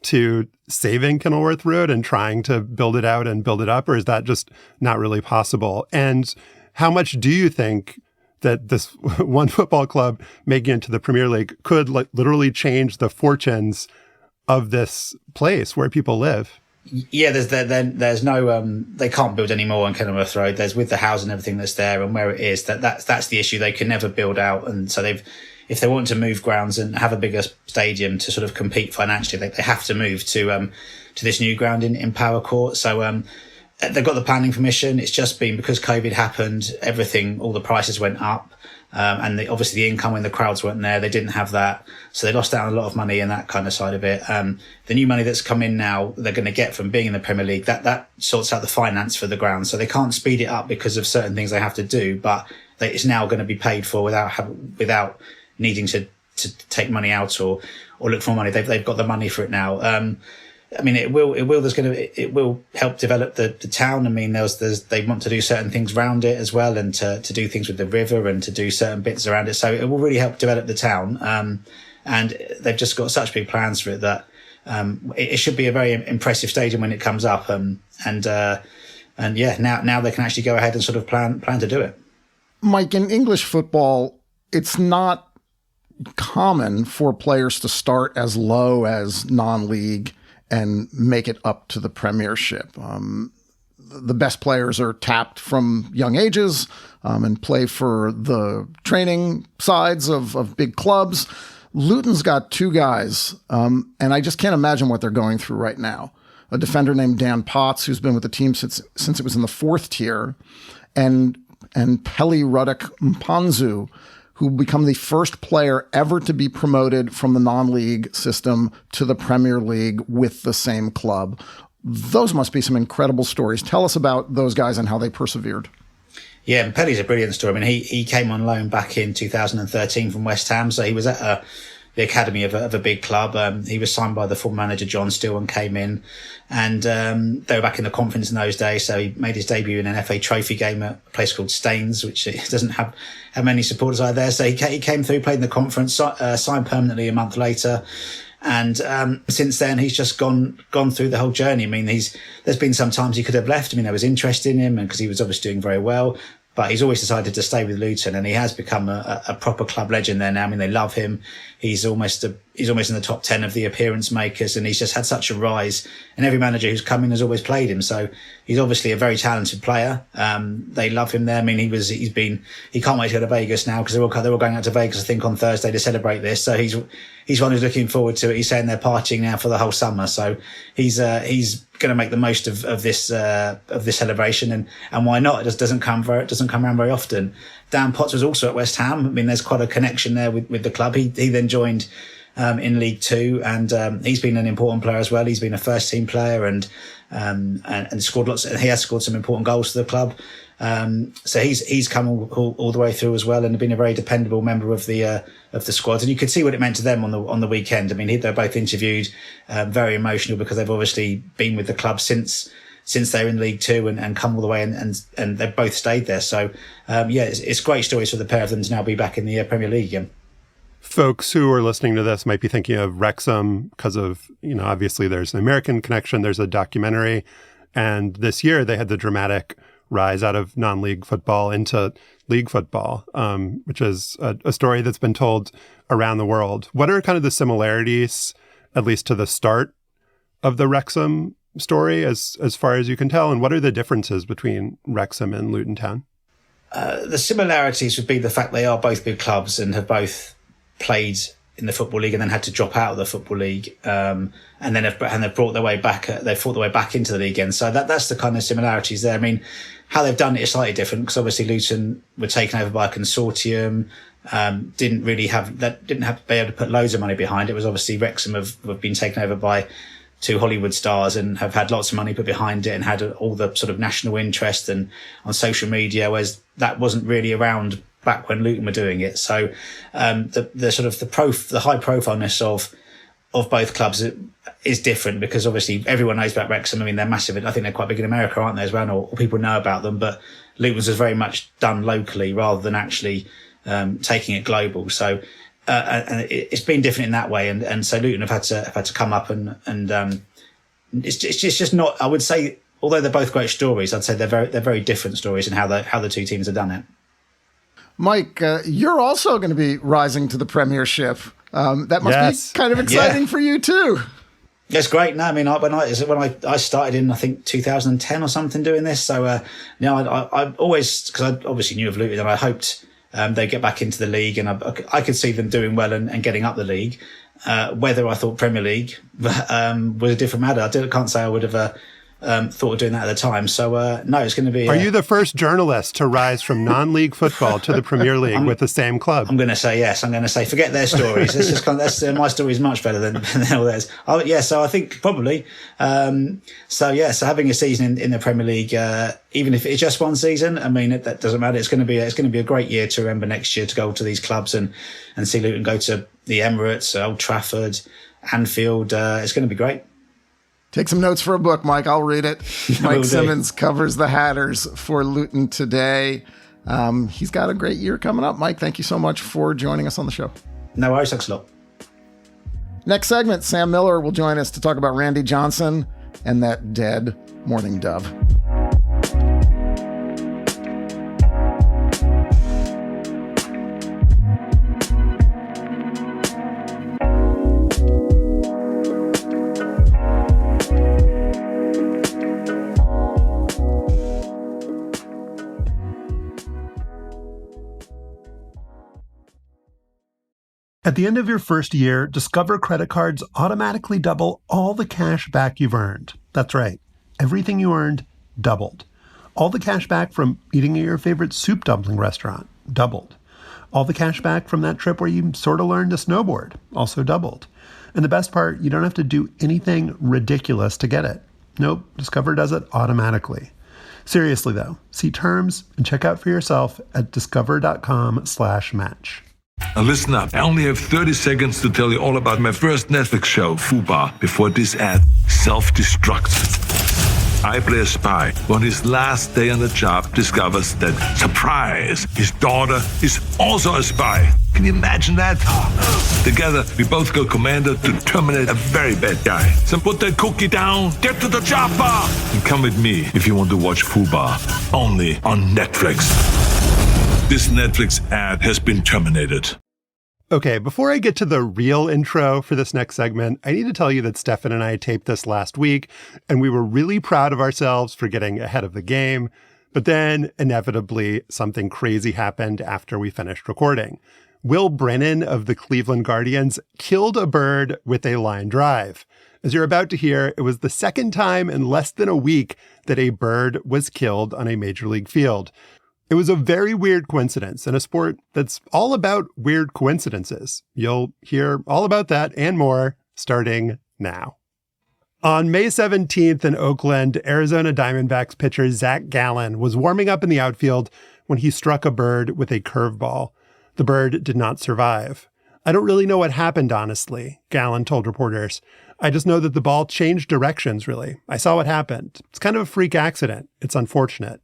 to saving Kenilworth Road and trying to build it out and build it up, or is that just not really possible? And how much do you think that this one football club making it to the Premier League could literally change the fortunes of this place where people live? Yeah, there's no they can't build any more on Kenilworth Road. There's, with the house and everything that's there and where it is, that's the issue. They can never build out, and so if they want to move grounds and have a bigger stadium to sort of compete financially, they have to move to this new ground in Power Court. So they've got the planning permission. It's just been because COVID happened, all the prices went up. And obviously the income when the crowds weren't there, they didn't have that. So they lost out on a lot of money in that kind of side of it. The new money that's come in now, they're going to get from being in the Premier League, that sorts out the finance for the ground. So they can't speed it up because of certain things they have to do, but it's now going to be paid for without needing to take money out or look for money. They've got the money for it now. I mean, it will help develop the town. I mean, they want to do certain things around it as well, and to do things with the river and to do certain bits around it. So it will really help develop the town. And they've just got such big plans for it that, it should be a very impressive stadium when it comes up. Now they can actually go ahead and sort of plan to do it. Mike, in English football, it's not common for players to start as low as non-league and make it up to the Premiership. The best players are tapped from young ages and play for the training sides of big clubs. Luton's got two guys, and I just can't imagine what they're going through right now. A defender named Dan Potts, who's been with the team since it was in the 4th tier, and Peli Ruddock Mpanzu, who become the first player ever to be promoted from the non-league system to the Premier League with the same club. Those must be some incredible stories. Tell us about those guys and how they persevered. Yeah, and Pelly's a brilliant story. I mean, he came on loan back in 2013 from West Ham, so he was at the academy of a big club. He was signed by the former manager John Still and came in, and they were back in the conference in those days. So he made his debut in an FA Trophy game at a place called Staines, which doesn't have many supporters either there. So he came through, played in the conference, signed permanently a month later. And since then, he's just gone through the whole journey. I mean, there's been some times he could have left. I mean, there was interest in him, and because he was obviously doing very well. But he's always decided to stay with Luton, and he has become a proper club legend there now. I mean, they love him. He's almost in the top 10 of the appearance makers, and he's just had such a rise. And every manager who's come in has always played him. So he's obviously a very talented player. They love him there. I mean, he can't wait to go to Vegas now because they're all going out to Vegas, I think, on Thursday to celebrate this. So he's one who's looking forward to it. He's saying they're partying now for the whole summer. So he's going to make the most of this celebration, and why not? It doesn't come around very often. Dan Potts was also at West Ham. I mean, there's quite a connection there with the club. He then joined in League Two, and he's been an important player as well. He's been a first team player and scored lots. He has scored some important goals for the club. So he's come all the way through as well, and been a very dependable member of the squad. And you could see what it meant to them on the weekend. I mean, they're both interviewed, very emotional because they've obviously been with the club since they're in League Two and come all the way, and they've both stayed there. So it's great stories for the pair of them to now be back in the Premier League again. Folks who are listening to this might be thinking of Wrexham because of, obviously there's an American connection, there's a documentary, and this year they had the dramatic rise out of non-league football into league football, which is a story that's been told around the world. What are kind of the similarities, at least to the start of the Wrexham story, as far as you can tell, and what are the differences between Wrexham and Luton Town? The similarities would be the fact they are both big clubs and have both played in the Football League and then had to drop out of the Football League, and then they've brought their way back. They've fought their way back into the league again. So that's the kind of similarities there. I mean, how they've done it is slightly different because obviously Luton were taken over by a consortium. Didn't be able to put loads of money behind it. It was obviously Wrexham have been taken over by two Hollywood stars and have had lots of money put behind it and had all the sort of national interest and on social media, whereas that wasn't really around back when Luton were doing it. So the sort of the high profileness of both clubs is different because obviously everyone knows about Wrexham. I mean, they're massive. I think they're quite big in America, aren't they, as well? Or people know about them. But Luton's was very much done locally rather than actually taking it global. So and it's been different in that way. And so Luton have had to come up and it's just not. I would say, although they're both great stories, I'd say they're very different stories in how the two teams have done it. Mike, you're also going to be rising to the Premiership. That must be kind of exciting for you too. It's great. No, I mean, when I started in, I think 2010 or something doing this. So, I always, because I obviously knew of Luton and I hoped they'd get back into the league, and I could see them doing well and getting up the league. Whether I thought Premier League was a different matter. I can't say I would have thought of doing that at the time. So, no, it's going to be... Are you the first journalist to rise from non-league football to the Premier League with the same club? I'm going to say yes. I'm going to say forget their stories. It's just my story is much better than all theirs. So I think probably. So having a season in the Premier League, even if it's just one season, I mean, that doesn't matter. It's going to be a great year to remember next year, to go to these clubs and see Luton go to the Emirates, Old Trafford, Anfield. It's going to be great. Take some notes for a book, Mike. I'll read it. Mike Simmonds covers the Hatters for Luton Today. He's got a great year coming up. Mike, thank you so much for joining us on the show. No worries. Thanks a lot. Next segment, Sam Miller will join us to talk about Randy Johnson and that dead mourning dove. At the end of your first year, Discover credit cards automatically double all the cash back you've earned. That's right. Everything you earned doubled. All the cash back from eating at your favorite soup dumpling restaurant doubled. All the cash back from that trip where you sort of learned to snowboard also doubled. And the best part, you don't have to do anything ridiculous to get it. Nope, Discover does it automatically. Seriously though, see terms and check out for yourself at discover.com/match. Now listen up. I only have 30 seconds to tell you all about my first Netflix show, Fubar, before this ad self-destructs. I play a spy who on his last day on the job discovers that, surprise, his daughter is also a spy. Can you imagine that? Together, we both go commando to terminate a very bad guy. So put that cookie down, get to the chopper, and come with me if you want to watch Fubar, only on Netflix. This Netflix ad has been terminated. Okay, before I get to the real intro for this next segment, I need to tell you that Stefan and I taped this last week, and we were really proud of ourselves for getting ahead of the game. But then, inevitably, something crazy happened after we finished recording. Will Brennan of the Cleveland Guardians killed a bird with a line drive. As you're about to hear, it was the second time in less than a week that a bird was killed on a major league field. It was a very weird coincidence in a sport that's all about weird coincidences. You'll hear all about that and more starting now. On May 17th in Oakland, Arizona Diamondbacks pitcher Zach Gallen was warming up in the outfield when he struck a bird with a curveball. The bird did not survive. I don't really know what happened, honestly, Gallen told reporters. I just know that the ball changed directions, really. I saw what happened. It's kind of a freak accident. It's unfortunate.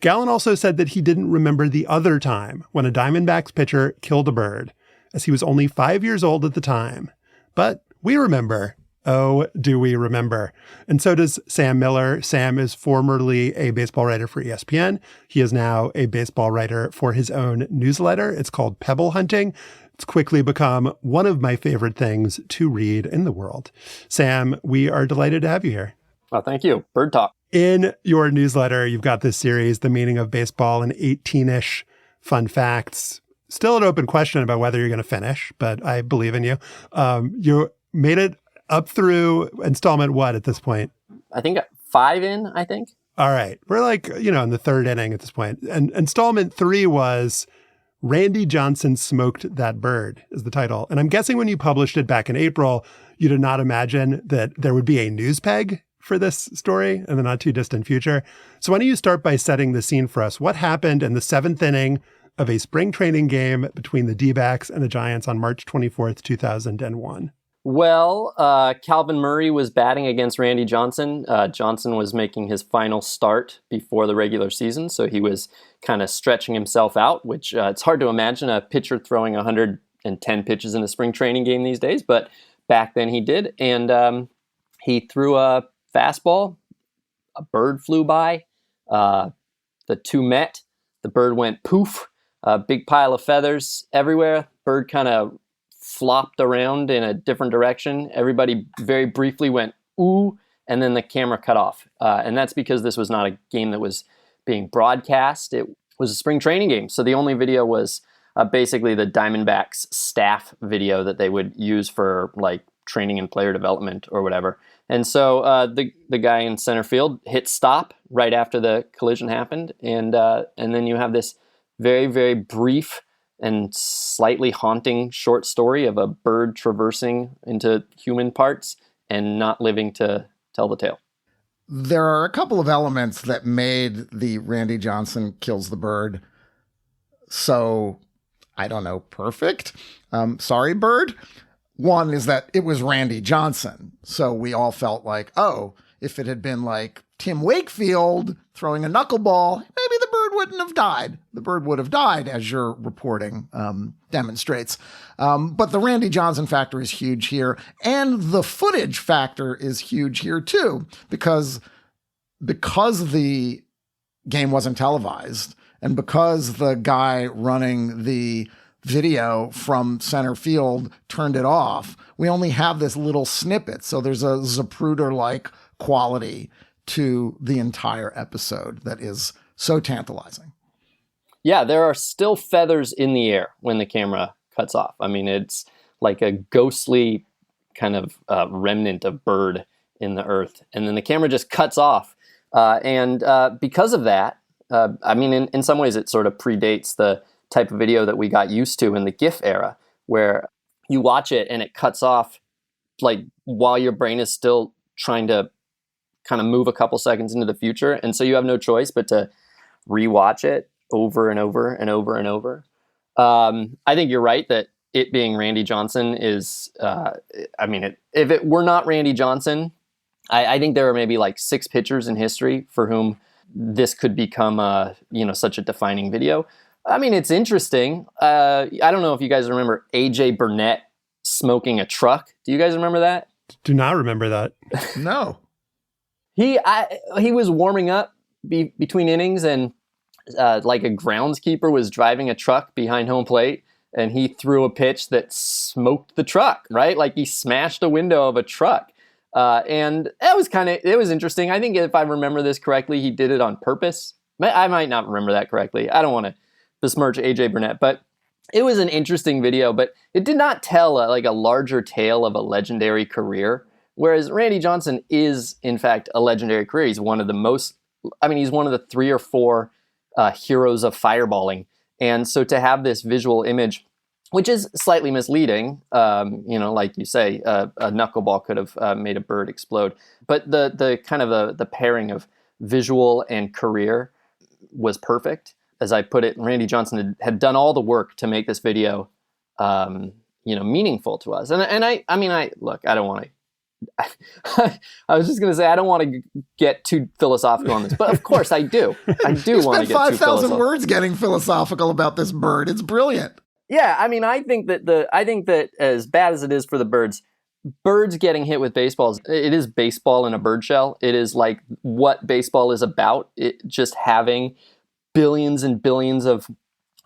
Gallen also said that he didn't remember the other time when a Diamondbacks pitcher killed a bird, as he was only 5 years old at the time. But we remember. Oh, do we remember? And so does Sam Miller. Sam is formerly a baseball writer for ESPN. He is now a baseball writer for his own newsletter. It's called Pebble Hunting. It's quickly become one of my favorite things to read in the world. Sam, we are delighted to have you here. Oh, thank you. Bird talk. In your newsletter, you've got this series, The Meaning of Baseball, and 18-ish fun facts. Still an open question about whether you're going to finish, but I believe in you. You made it up through installment what at this point? I think 5 in, I think. All right. We're like, in the third inning at this point. And installment 3 was Randy Johnson Smoked That Bird is the title. And I'm guessing when you published it back in April, you did not imagine that there would be a news peg for this story in the not too distant future. So why don't you start by setting the scene for us? What happened in the 7th inning of a spring training game between the D-backs and the Giants on March 24th, 2001? Well, Calvin Murray was batting against Randy Johnson. Johnson was making his final start before the regular season, so he was kind of stretching himself out, which it's hard to imagine a pitcher throwing 110 pitches in a spring training game these days, but back then he did. And he threw a fastball, a bird flew by, the two met, the bird went poof, a big pile of feathers everywhere, bird kind of flopped around in a different direction. Everybody very briefly went, ooh, and then the camera cut off. And that's because this was not a game that was being broadcast. It was a spring training game. So the only video was basically the Diamondbacks staff video that they would use for like training and player development or whatever. And so the guy in center field hit stop right after the collision happened. And then you have this very, very brief and slightly haunting short story of a bird traversing into human parts and not living to tell the tale. There are a couple of elements that made the Randy Johnson kills the bird so, I don't know, perfect. Sorry, bird. One is that it was Randy Johnson. So we all felt like, oh, if it had been like Tim Wakefield throwing a knuckleball, maybe the bird wouldn't have died. The bird would have died, as your reporting demonstrates. But the Randy Johnson factor is huge here. And the footage factor is huge here, too, because the game wasn't televised and because the guy running the video from center field turned it off, we only have this little snippet. So there's a Zapruder-like quality to the entire episode that is so tantalizing. Yeah, there are still feathers in the air when the camera cuts off. I mean, it's like a ghostly kind of remnant of bird in the earth. And then the camera just cuts off. And because of that, I mean, in some ways it sort of predates the type of video that we got used to in the GIF era, where you watch it and it cuts off like while your brain is still trying to kind of move a couple seconds into the future. And so you have no choice but to rewatch it over and over and over and over. I think you're right that it being Randy Johnson is, I mean, if it were not Randy Johnson, I think there are maybe like 6 pitchers in history for whom this could become, such a defining video. I mean, it's interesting. I don't know if you guys remember AJ Burnett smoking a truck. Do you guys remember that? Do not remember that. No. He was warming up between innings, and like a groundskeeper was driving a truck behind home plate, and he threw a pitch that smoked the truck, right? Like he smashed a window of a truck. And it was interesting. I think if I remember this correctly, he did it on purpose. I might not remember that correctly. I don't want to besmirch AJ Burnett, but it was an interesting video, but it did not tell a larger tale of a legendary career. Whereas Randy Johnson is in fact a legendary career. He's one of the 3 or 4 heroes of fireballing. And so to have this visual image, which is slightly misleading, like you say, a knuckleball could have made a bird explode. But the kind of the pairing of visual and career was perfect. As I put it, Randy Johnson had done all the work to make this video, meaningful to us. And I don't want to. I was just going to say I don't want to get too philosophical on this, but of course I do. I do want to get too philosophical. 5,000 words getting philosophical about this bird. It's brilliant. Yeah, I mean, I think that as bad as it is for the birds getting hit with baseballs, it is baseball in a bird shell. It is like what baseball is about. It just having billions and billions of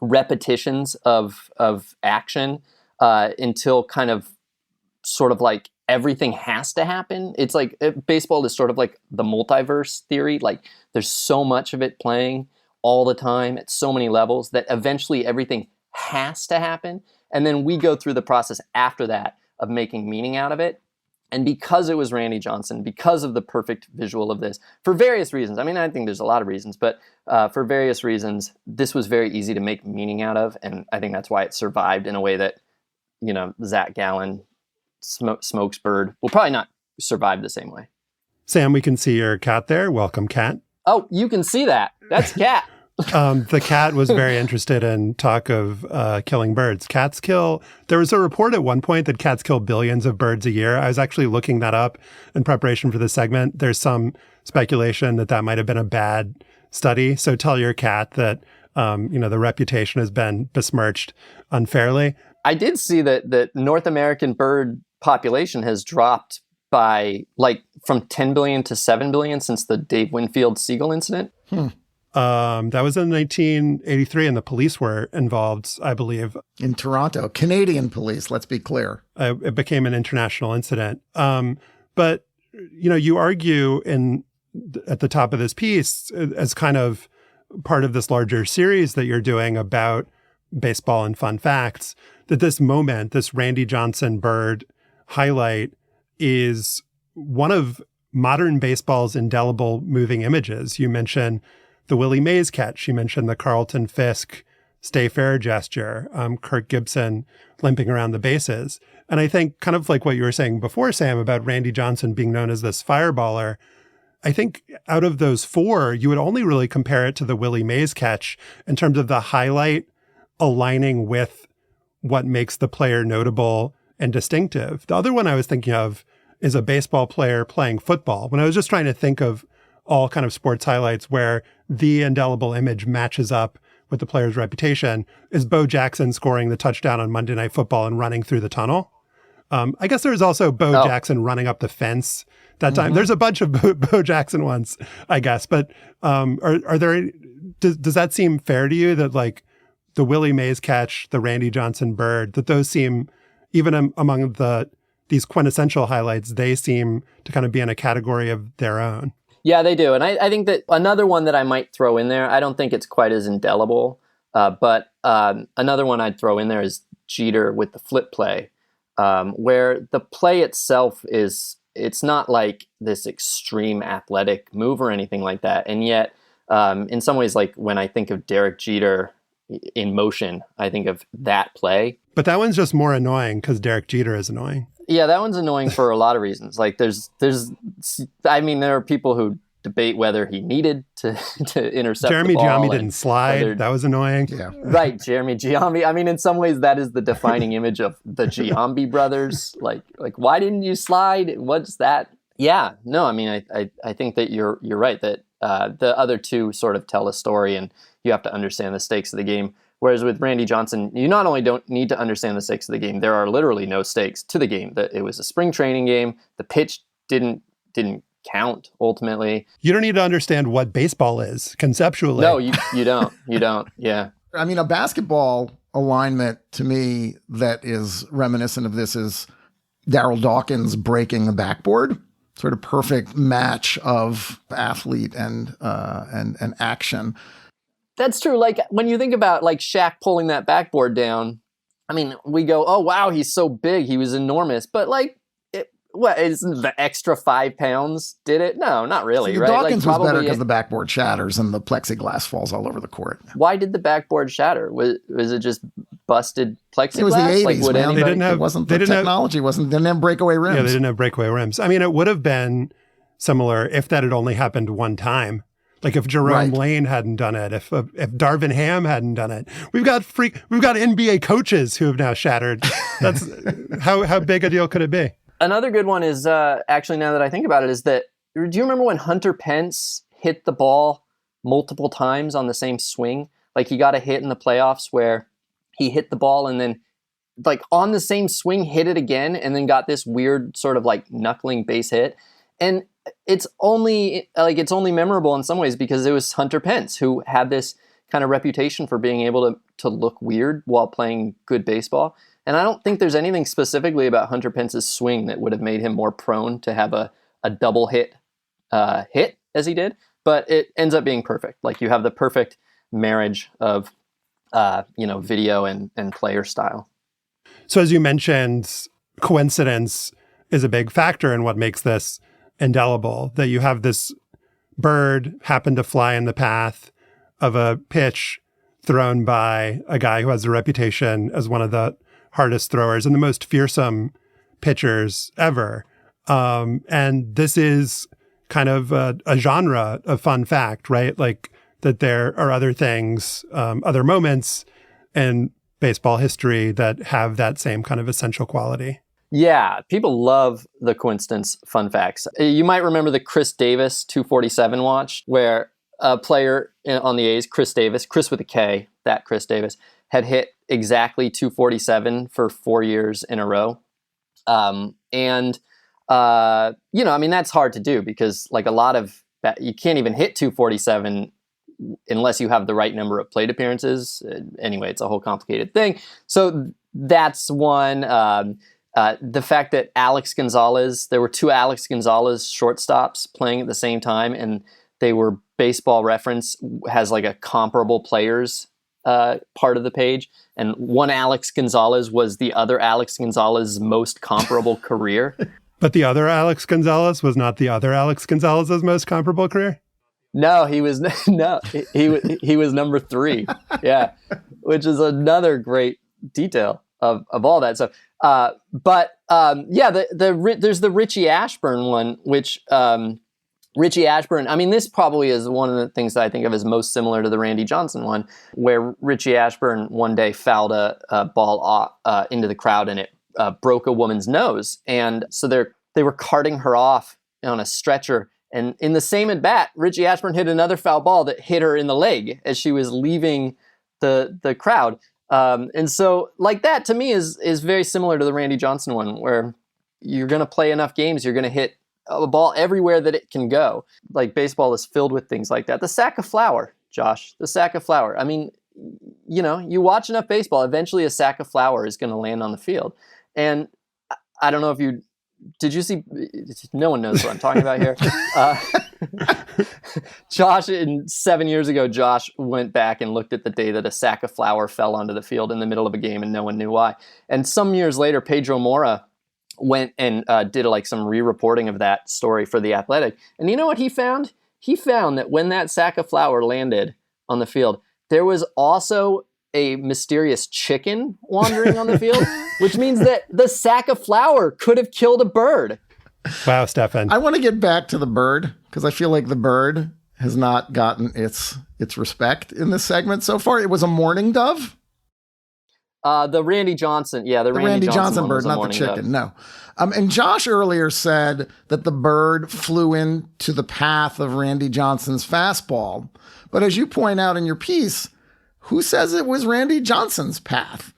repetitions of action until kind of sort of like everything has to happen. It's like baseball is sort of like the multiverse theory. Like there's so much of it playing all the time at so many levels that eventually everything has to happen. And then we go through the process after that of making meaning out of it. And because it was Randy Johnson, because of the perfect visual of this, for various reasons, I mean, I think there's a lot of reasons, but for various reasons, this was very easy to make meaning out of. And I think that's why it survived in a way that, Zach Gallen, Smokes Bird will probably not survive the same way. Sam, we can see your cat there. Welcome, cat. Oh, you can see that. That's Cat. The cat was very interested in talk of killing birds. There was a report at one point that cats kill billions of birds a year. I was actually looking that up in preparation for this segment. There's some speculation that might have been a bad study. So tell your cat that, the reputation has been besmirched unfairly. I did see that North American bird population has dropped by from 10 billion to 7 billion since the Dave Winfield Seagull incident. That was in 1983, and the police were involved, I believe. In Toronto. Canadian police, let's be clear. It became an international incident. But, you argue at the top of this piece as kind of part of this larger series that you're doing about baseball and fun facts, that this moment, this Randy Johnson bird highlight is one of modern baseball's indelible moving images. You mentioned the Willie Mays catch. You mentioned the Carlton Fisk stay fair gesture, Kirk Gibson limping around the bases. And I think kind of like what you were saying before, Sam, about Randy Johnson being known as this fireballer, I think out of those four, you would only really compare it to the Willie Mays catch in terms of the highlight aligning with what makes the player notable and distinctive. The other one I was thinking of is a baseball player playing football. When I was just trying to think of all kind of sports highlights where the indelible image matches up with the player's reputation, is Bo Jackson scoring the touchdown on Monday Night Football and running through the tunnel. I guess there was also Bo Jackson running up the fence that time. There's a bunch of Bo Jackson ones, I guess. But are there? Does that seem fair to you that like the Willie Mays catch, the Randy Johnson bird, that those seem, even among these quintessential highlights, they seem to kind of be in a category of their own? Yeah, they do. And I think that another one that I might throw in there, I don't think it's quite as indelible, but another one I'd throw in there is Jeter with the flip play, where the play itself it's not like this extreme athletic move or anything like that. And yet, in some ways, like when I think of Derek Jeter in motion, I think of that play. But that one's just more annoying because Derek Jeter is annoying. Yeah, that one's annoying for a lot of reasons. Like there are people who debate whether he needed to intercept Jeremy the ball. Giambi didn't slide. That was annoying. Yeah. Right, Jeremy Giambi. I mean, in some ways, that is the defining image of the Giambi brothers. Like, why didn't you slide? What's that? Yeah, no, I mean, I think that you're right, that the other two sort of tell a story and you have to understand the stakes of the game. Whereas with Randy Johnson, you not only don't need to understand the stakes of the game, there are literally no stakes to the game. That it was a spring training game. The pitch didn't count ultimately. You don't need to understand what baseball is conceptually. No, you don't. You don't. Yeah. I mean, a basketball alignment to me that is reminiscent of this is Darryl Dawkins breaking the backboard. Sort of perfect match of athlete and action. That's true. Like when you think about like Shaq pulling that backboard down, I mean, we go, oh, wow, he's so big. He was enormous. But like, isn't the extra 5 pounds did it? No, not really. See, right? Dawkins like, was better because the backboard shatters and the plexiglass falls all over the court. Why did the backboard shatter? Was it just busted plexiglass? It was the 80s, like, man. They didn't have breakaway rims. Yeah, they didn't have breakaway rims. I mean, it would have been similar if that had only happened one time. Like if Jerome Lane hadn't done it, if Darvin Ham hadn't done it. We've got NBA coaches who have now shattered. That's how big a deal could it be? Another good one is actually, now that I think about it, is that, do you remember when Hunter Pence hit the ball multiple times on the same swing? Like he got a hit in the playoffs where he hit the ball and then like on the same swing hit it again and then got this weird sort of like knuckling base hit. And it's only memorable in some ways because it was Hunter Pence who had this kind of reputation for being able to look weird while playing good baseball. And I don't think there's anything specifically about Hunter Pence's swing that would have made him more prone to have a double hit as he did. But it ends up being perfect. Like you have the perfect marriage of video and player style. So as you mentioned, coincidence is a big factor in what makes this indelible, that you have this bird happen to fly in the path of a pitch thrown by a guy who has a reputation as one of the hardest throwers and the most fearsome pitchers ever. And this is kind of a genre of fun fact, right? Like that there are other things, other moments in baseball history that have that same kind of essential quality. Yeah, people love the coincidence fun facts. You might remember the Chris Davis 247 watch, where a player on the A's, Chris Davis, Chris with a K, that Chris Davis, had hit exactly 247 for 4 years in a row. I mean, that's hard to do because like a lot of that, you can't even hit 247 unless you have the right number of plate appearances. Anyway, it's a whole complicated thing. So that's one. The fact that there were two Alex Gonzalez shortstops playing at the same time, and they were Baseball Reference has like a comparable players part of the page, and one Alex Gonzalez was the other Alex Gonzalez's most comparable career. But the other Alex Gonzalez was not the other Alex Gonzalez's most comparable career? No, he was he was number 3. Yeah, which is another great detail of all that stuff. There's the Richie Ashburn one, which Richie Ashburn, I mean, this probably is one of the things that I think of as most similar to the Randy Johnson one, where Richie Ashburn one day fouled a ball into the crowd and it broke a woman's nose. And so they were carting her off on a stretcher. And in the same at bat, Richie Ashburn hit another foul ball that hit her in the leg as she was leaving the crowd. And so like that to me is very similar to the Randy Johnson one, where you're going to play enough games, you're going to hit a ball everywhere that it can go. Like baseball is filled with things like that. The sack of flour, Josh, the sack of flour. I mean, you know, you watch enough baseball, eventually a sack of flour is going to land on the field. And I don't know if did you see, no one knows what I'm talking about here. Josh, 7 years ago, Josh went back and looked at the day that a sack of flour fell onto the field in the middle of a game and no one knew why. And some years later, Pedro Mora went and did some re-reporting of that story for The Athletic. And you know what he found? He found that when that sack of flour landed on the field, there was also a mysterious chicken wandering on the field, which means that the sack of flour could have killed a bird. Wow, Stefan. I want to get back to the bird because I feel like the bird has not gotten its respect in this segment so far. It was a mourning dove. The Randy Johnson, the Randy Johnson bird, not the chicken. No. And Josh earlier said that the bird flew into the path of Randy Johnson's fastball. But as you point out in your piece, who says it was Randy Johnson's path?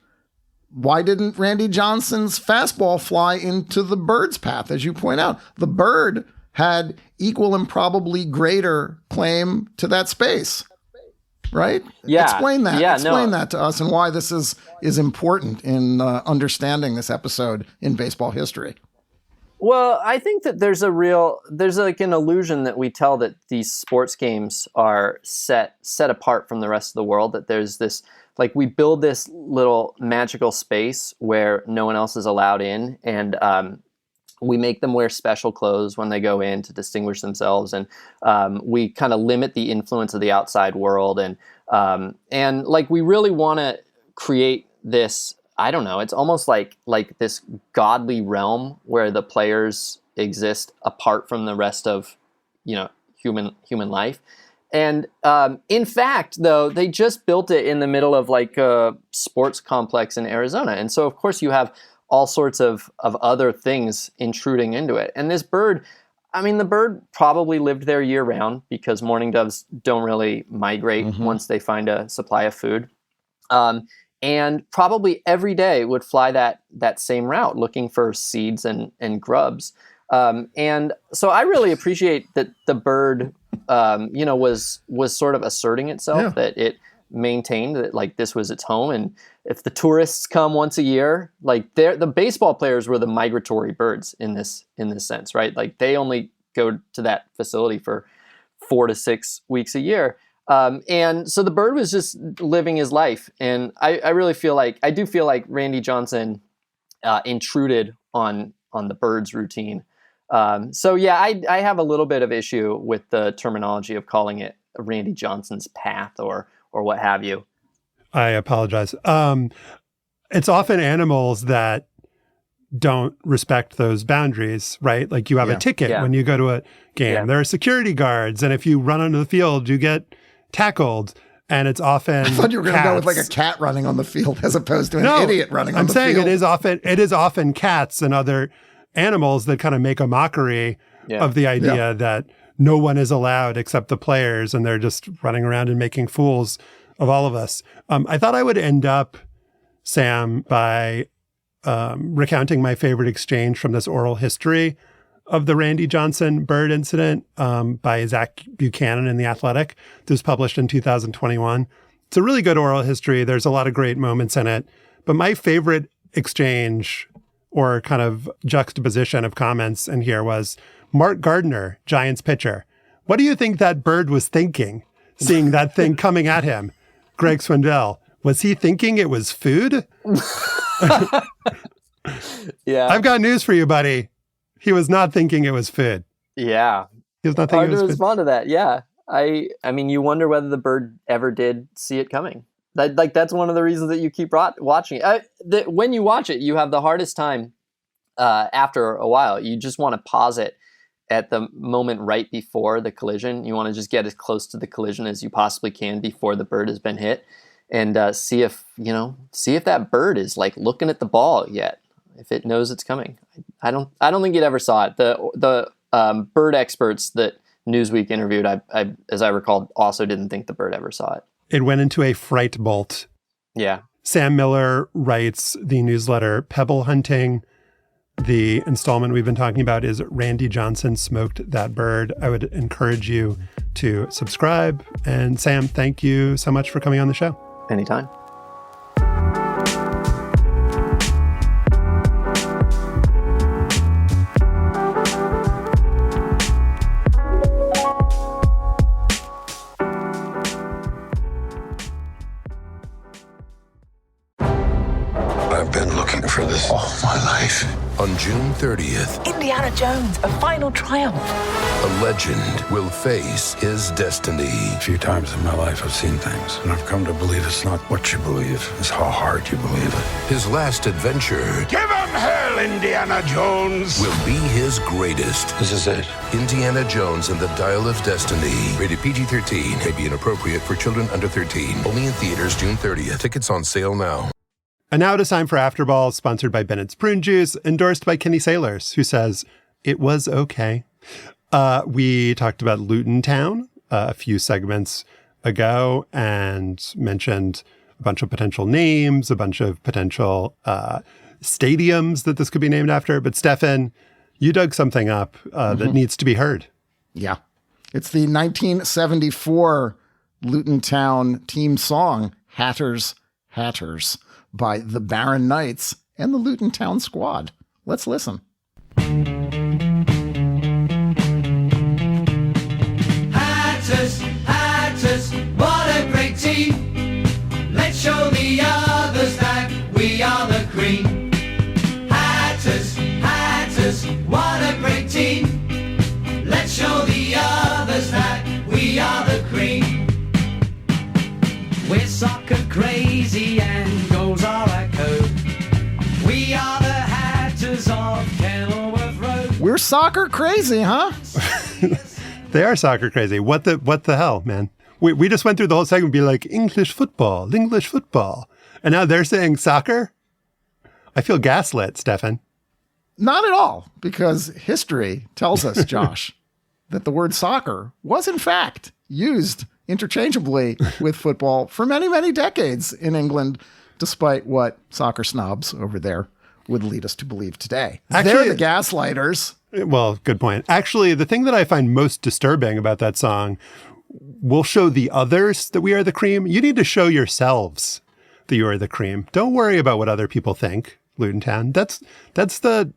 Why didn't Randy Johnson's fastball fly into the bird's path? As you point out, the bird had equal and probably greater claim to that space. Right? Yeah. Explain that. Explain that to us and why this is important in understanding this episode in baseball history. Well, I think that there's an illusion that we tell that these sports games are set apart from the rest of the world, that there's this, we build this little magical space where no one else is allowed in, and we make them wear special clothes when they go in to distinguish themselves, and we kind of limit the influence of the outside world, and we really want to create this. I don't know. It's almost like this godly realm where the players exist apart from the rest of, human life. And in fact, though, they just built it in the middle of a sports complex in Arizona, and so of course you have all sorts of other things intruding into it. And this bird, the bird probably lived there year round because mourning doves don't really migrate once they find a supply of food. And probably every day would fly that same route looking for seeds and grubs. And so I really appreciate that the bird, was sort of asserting itself, that it maintained that this was its home. And if the tourists come once a year, the baseball players were the migratory birds in this sense, right? They only go to that facility for 4 to 6 weeks a year. And so the bird was just living his life. And I really feel like Randy Johnson intruded on the bird's routine. I have a little bit of issue with the terminology of calling it Randy Johnson's path or what have you. I apologize. It's often animals that don't respect those boundaries, right? Like you have a ticket when you go to a game. Yeah. There are security guards, and if you run onto the field, you get tackled. And it's often I thought you were going to go with a cat running on the field as opposed to an idiot running on the field. I'm saying it is often cats and other animals that kind of make a mockery of the idea that no one is allowed except the players, and they're just running around and making fools of all of us. I thought I would end up, Sam, by recounting my favorite exchange from this oral history of the Randy Johnson bird incident by Zach Buchanan in The Athletic. This was published in 2021. It's a really good oral history. There's a lot of great moments in it. But my favorite exchange or kind of juxtaposition of comments in here was Mark Gardner, Giants pitcher. What do you think that bird was thinking, seeing that thing coming at him? Greg Swindell, was he thinking it was food? Yeah. I've got news for you, buddy. He was not thinking it was food. Yeah. He was not thinking Hard it was to food. respond to that. Yeah. I mean, you wonder whether the bird ever did see it coming. That's one of the reasons that you keep watching it. When you watch it, you have the hardest time after a while. You just want to pause it at the moment right before the collision. You want to just get as close to the collision as you possibly can before the bird has been hit, and see if that bird is like looking at the ball yet, if it knows it's coming. I don't think it ever saw it. The bird experts that Newsweek interviewed, I as I recall, also didn't think the bird ever saw it. It went into a fright bolt. Yeah. Sam Miller writes the newsletter Pebble Hunting. The installment we've been talking about is Randy Johnson Smoked That Bird. I would encourage you to subscribe. And Sam, thank you so much for coming on the show. Anytime. I've been looking for this all my life. On June 30th, Indiana Jones, a final triumph. a legend will face his destiny. A few times in my life I've seen things, and I've come to believe it's not what you believe, it's how hard you believe it. His last adventure Give him hell, Indiana Jones! will be his greatest. This is it. Indiana Jones and the Dial of Destiny. Rated PG-13. May be inappropriate for children under 13. Only in theaters June 30th. Tickets on sale now. And now it is time for Afterball, sponsored by Bennett's Prune Juice, endorsed by Kenny Sailors, who says, it was okay. We talked about Luton Town a few segments ago and mentioned a bunch of potential names, a bunch of potential stadiums that this could be named after. But Stefan, you dug something up that needs to be heard. Yeah. It's the 1974 Luton Town team song, Hatters, Hatters, by the Barron Knights and the Luton Town Squad. Let's listen. Hatters, Hatters, what a great team. Let's show the others that we are the cream. Hatters, Hatters, what a great team. Let's show the others that we are the cream. We're soccer crazy and goals are our code. We are the Hatters of Kenilworth Road. We're soccer crazy, huh? They are soccer crazy. What the hell, man? We just went through the whole segment be like, English football. And now they're saying soccer? I feel gaslit, Stefan. Not at all, because history tells us, Josh, that the word soccer was in fact used interchangeably with football for many, many decades in England, despite what soccer snobs over there would lead us to believe today. Actually, they're the gaslighters. Well, good point. Actually, the thing that I find most disturbing about that song, we'll show the others that we are the cream. You need to show yourselves that you are the cream. Don't worry about what other people think, Luton Town. That's the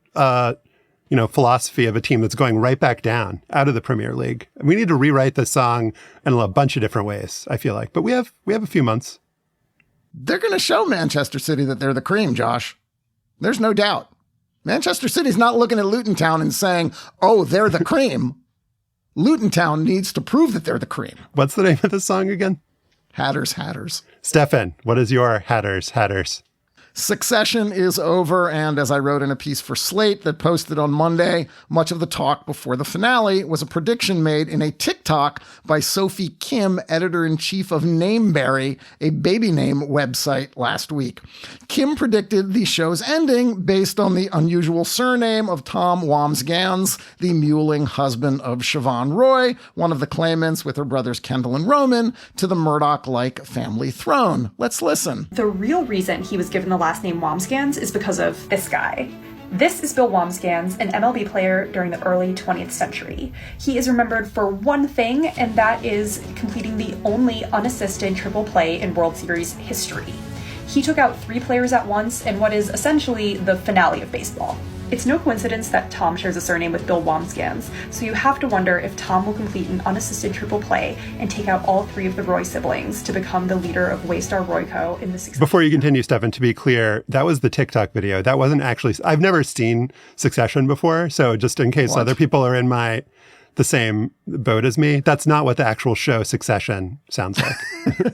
philosophy of a team that's going right back down out of the Premier League. We need to rewrite the song in a bunch of different ways, I feel like. But we have a few months. They're going to show Manchester City that they're the cream, Josh. There's no doubt. Manchester City's not looking at Luton Town and saying, oh, they're the cream. Luton Town needs to prove that they're the cream. What's the name of the song again? Hatters, Hatters. Stefan, what is your Hatters? Succession is over, and as I wrote in a piece for Slate that posted on Monday, much of the talk before the finale was a prediction made in a TikTok by Sophie Kim, editor-in-chief of Nameberry, a baby name website, last week. Kim predicted the show's ending based on the unusual surname of Tom Wambsgans, the mewling husband of Siobhan Roy, one of the claimants with her brothers Kendall and Roman, to the Murdoch-like family throne. Let's listen. The real reason he was given the last name Wambsgans is because of this guy. This is Bill Wambsgans, an MLB player during the early 20th century. He is remembered for one thing, and that is completing the only unassisted triple play in World Series history. He took out 3 players at once in what is essentially the finale of baseball. It's no coincidence that Tom shares a surname with Bill Wambsgans, so you have to wonder if Tom will complete an unassisted triple play and take out all three of the Roy siblings to become the leader of Waystar Royco in the 60s. Before you continue, Stefan, to be clear, that was the TikTok video. That wasn't actually, I've never seen Succession before, so just in case other people are in the same boat as me, that's not what the actual show Succession sounds like.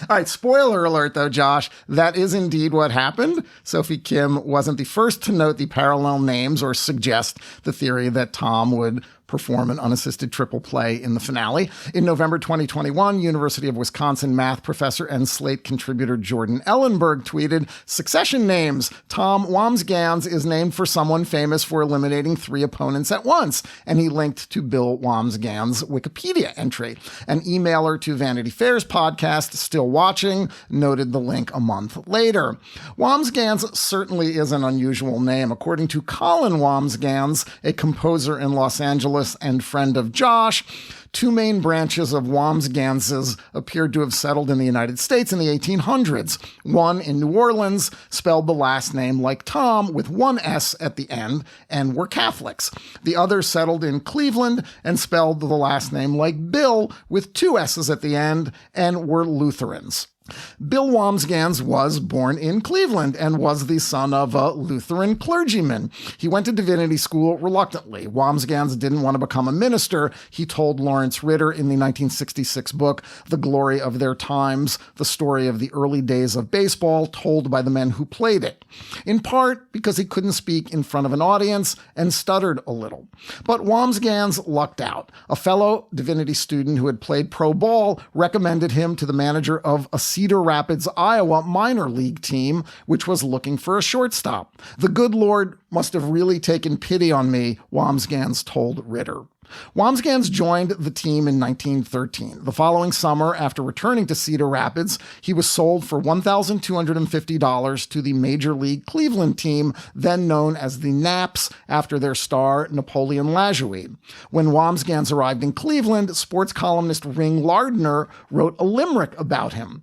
All right, spoiler alert, though, Josh. That is indeed what happened. Sophie Kim wasn't the first to note the parallel names or suggest the theory that Tom would perform an unassisted triple play in the finale. In November 2021, University of Wisconsin math professor and Slate contributor Jordan Ellenberg tweeted, "Succession names. Tom Wambsgans is named for someone famous for eliminating 3 opponents at once." And he linked to Bill Wambsgans' Wikipedia entry. An emailer to Vanity Fair's podcast, Still Watching, noted the link a month later. Wambsgans certainly is an unusual name. According to Colin Wambsgans, a composer in Los Angeles and friend of Josh, 2 main branches of Wambsgansses appeared to have settled in the United States in the 1800s. One in New Orleans spelled the last name like Tom with 1 S at the end and were Catholics. The other settled in Cleveland and spelled the last name like Bill with 2 S's at the end and were Lutherans. Bill Wambsgans was born in Cleveland and was the son of a Lutheran clergyman. He went to divinity school reluctantly. Wambsgans didn't want to become a minister. He told Lawrence Ritter in the 1966 book, The Glory of Their Times, the story of the early days of baseball told by the men who played it, in part because he couldn't speak in front of an audience and stuttered a little. But Wambsgans lucked out. A fellow divinity student who had played pro ball recommended him to the manager of a Cedar Rapids, Iowa minor league team, which was looking for a shortstop. "The good Lord must have really taken pity on me," Wambsgans told Ritter. Wambsgans joined the team in 1913. The following summer, after returning to Cedar Rapids, he was sold for $1,250 to the Major League Cleveland team, then known as the Naps, after their star Napoleon Lajoie. When Wambsgans arrived in Cleveland, sports columnist Ring Lardner wrote a limerick about him.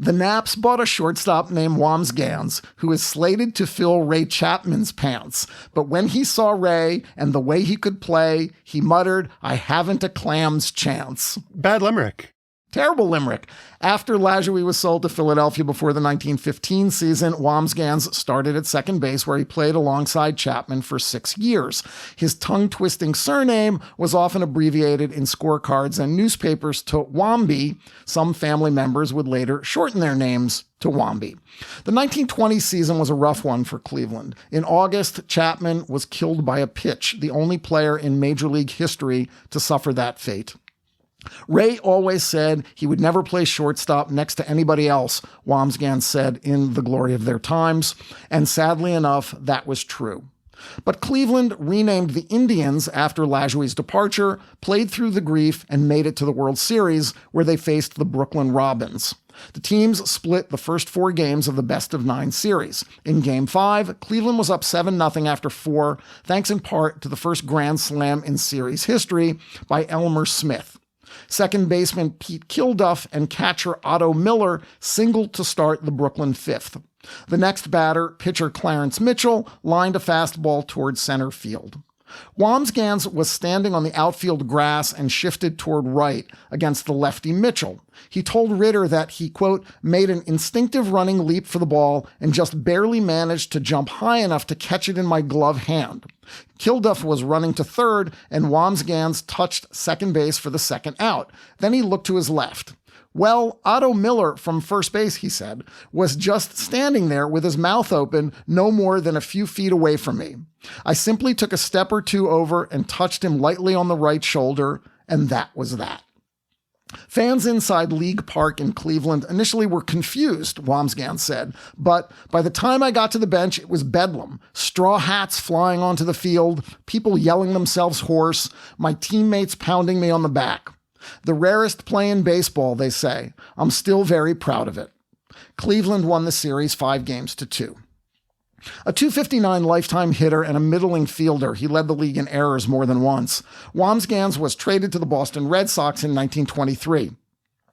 "The Naps bought a shortstop named Wambsgans, who is slated to fill Ray Chapman's pants. But when he saw Ray and the way he could play, he muttered, 'I haven't a clam's chance.'" Bad limerick. Terrible limerick. After Lajoie was sold to Philadelphia before the 1915 season, Wambsgans started at second base, where he played alongside Chapman for 6 years. His tongue-twisting surname was often abbreviated in scorecards and newspapers to Wamby. Some family members would later shorten their names to Wamby. The 1920 season was a rough one for Cleveland. In August, Chapman was killed by a pitch, the only player in Major League history to suffer that fate. "Ray always said he would never play shortstop next to anybody else," Wambsgans said in The Glory of Their Times, and sadly enough, that was true. But Cleveland, renamed the Indians after Lajoie's departure, played through the grief and made it to the World Series, where they faced the Brooklyn Robins. The teams split the first 4 games of the best-of-9 series. In Game 5, Cleveland was up 7-0 after 4, thanks in part to the first grand slam in series history by Elmer Smith. Second baseman Pete Kilduff and catcher Otto Miller singled to start the Brooklyn 5th. The next batter, pitcher Clarence Mitchell, lined a fastball towards center field. Wambsgans was standing on the outfield grass and shifted toward right against the lefty Mitchell. He told Ritter that he, quote, "made an instinctive running leap for the ball and just barely managed to jump high enough to catch it in my glove hand." Kilduff was running to third, and Wambsgans touched second base for the second out. Then he looked to his left. "Well, Otto Miller from first base," he said, "was just standing there with his mouth open no more than a few feet away from me. I simply took a step or 2 over and touched him lightly on the right shoulder, and that was that." Fans inside League Park in Cleveland initially were confused, Wambsgans said, but by the time I got to the bench, it was bedlam. Straw hats flying onto the field, people yelling themselves hoarse, my teammates pounding me on the back. "The rarest play in baseball," they say. "I'm still very proud of it." Cleveland won the series 5-2. A .259 lifetime hitter and a middling fielder, he led the league in errors more than once. Wambsgans was traded to the Boston Red Sox in 1923.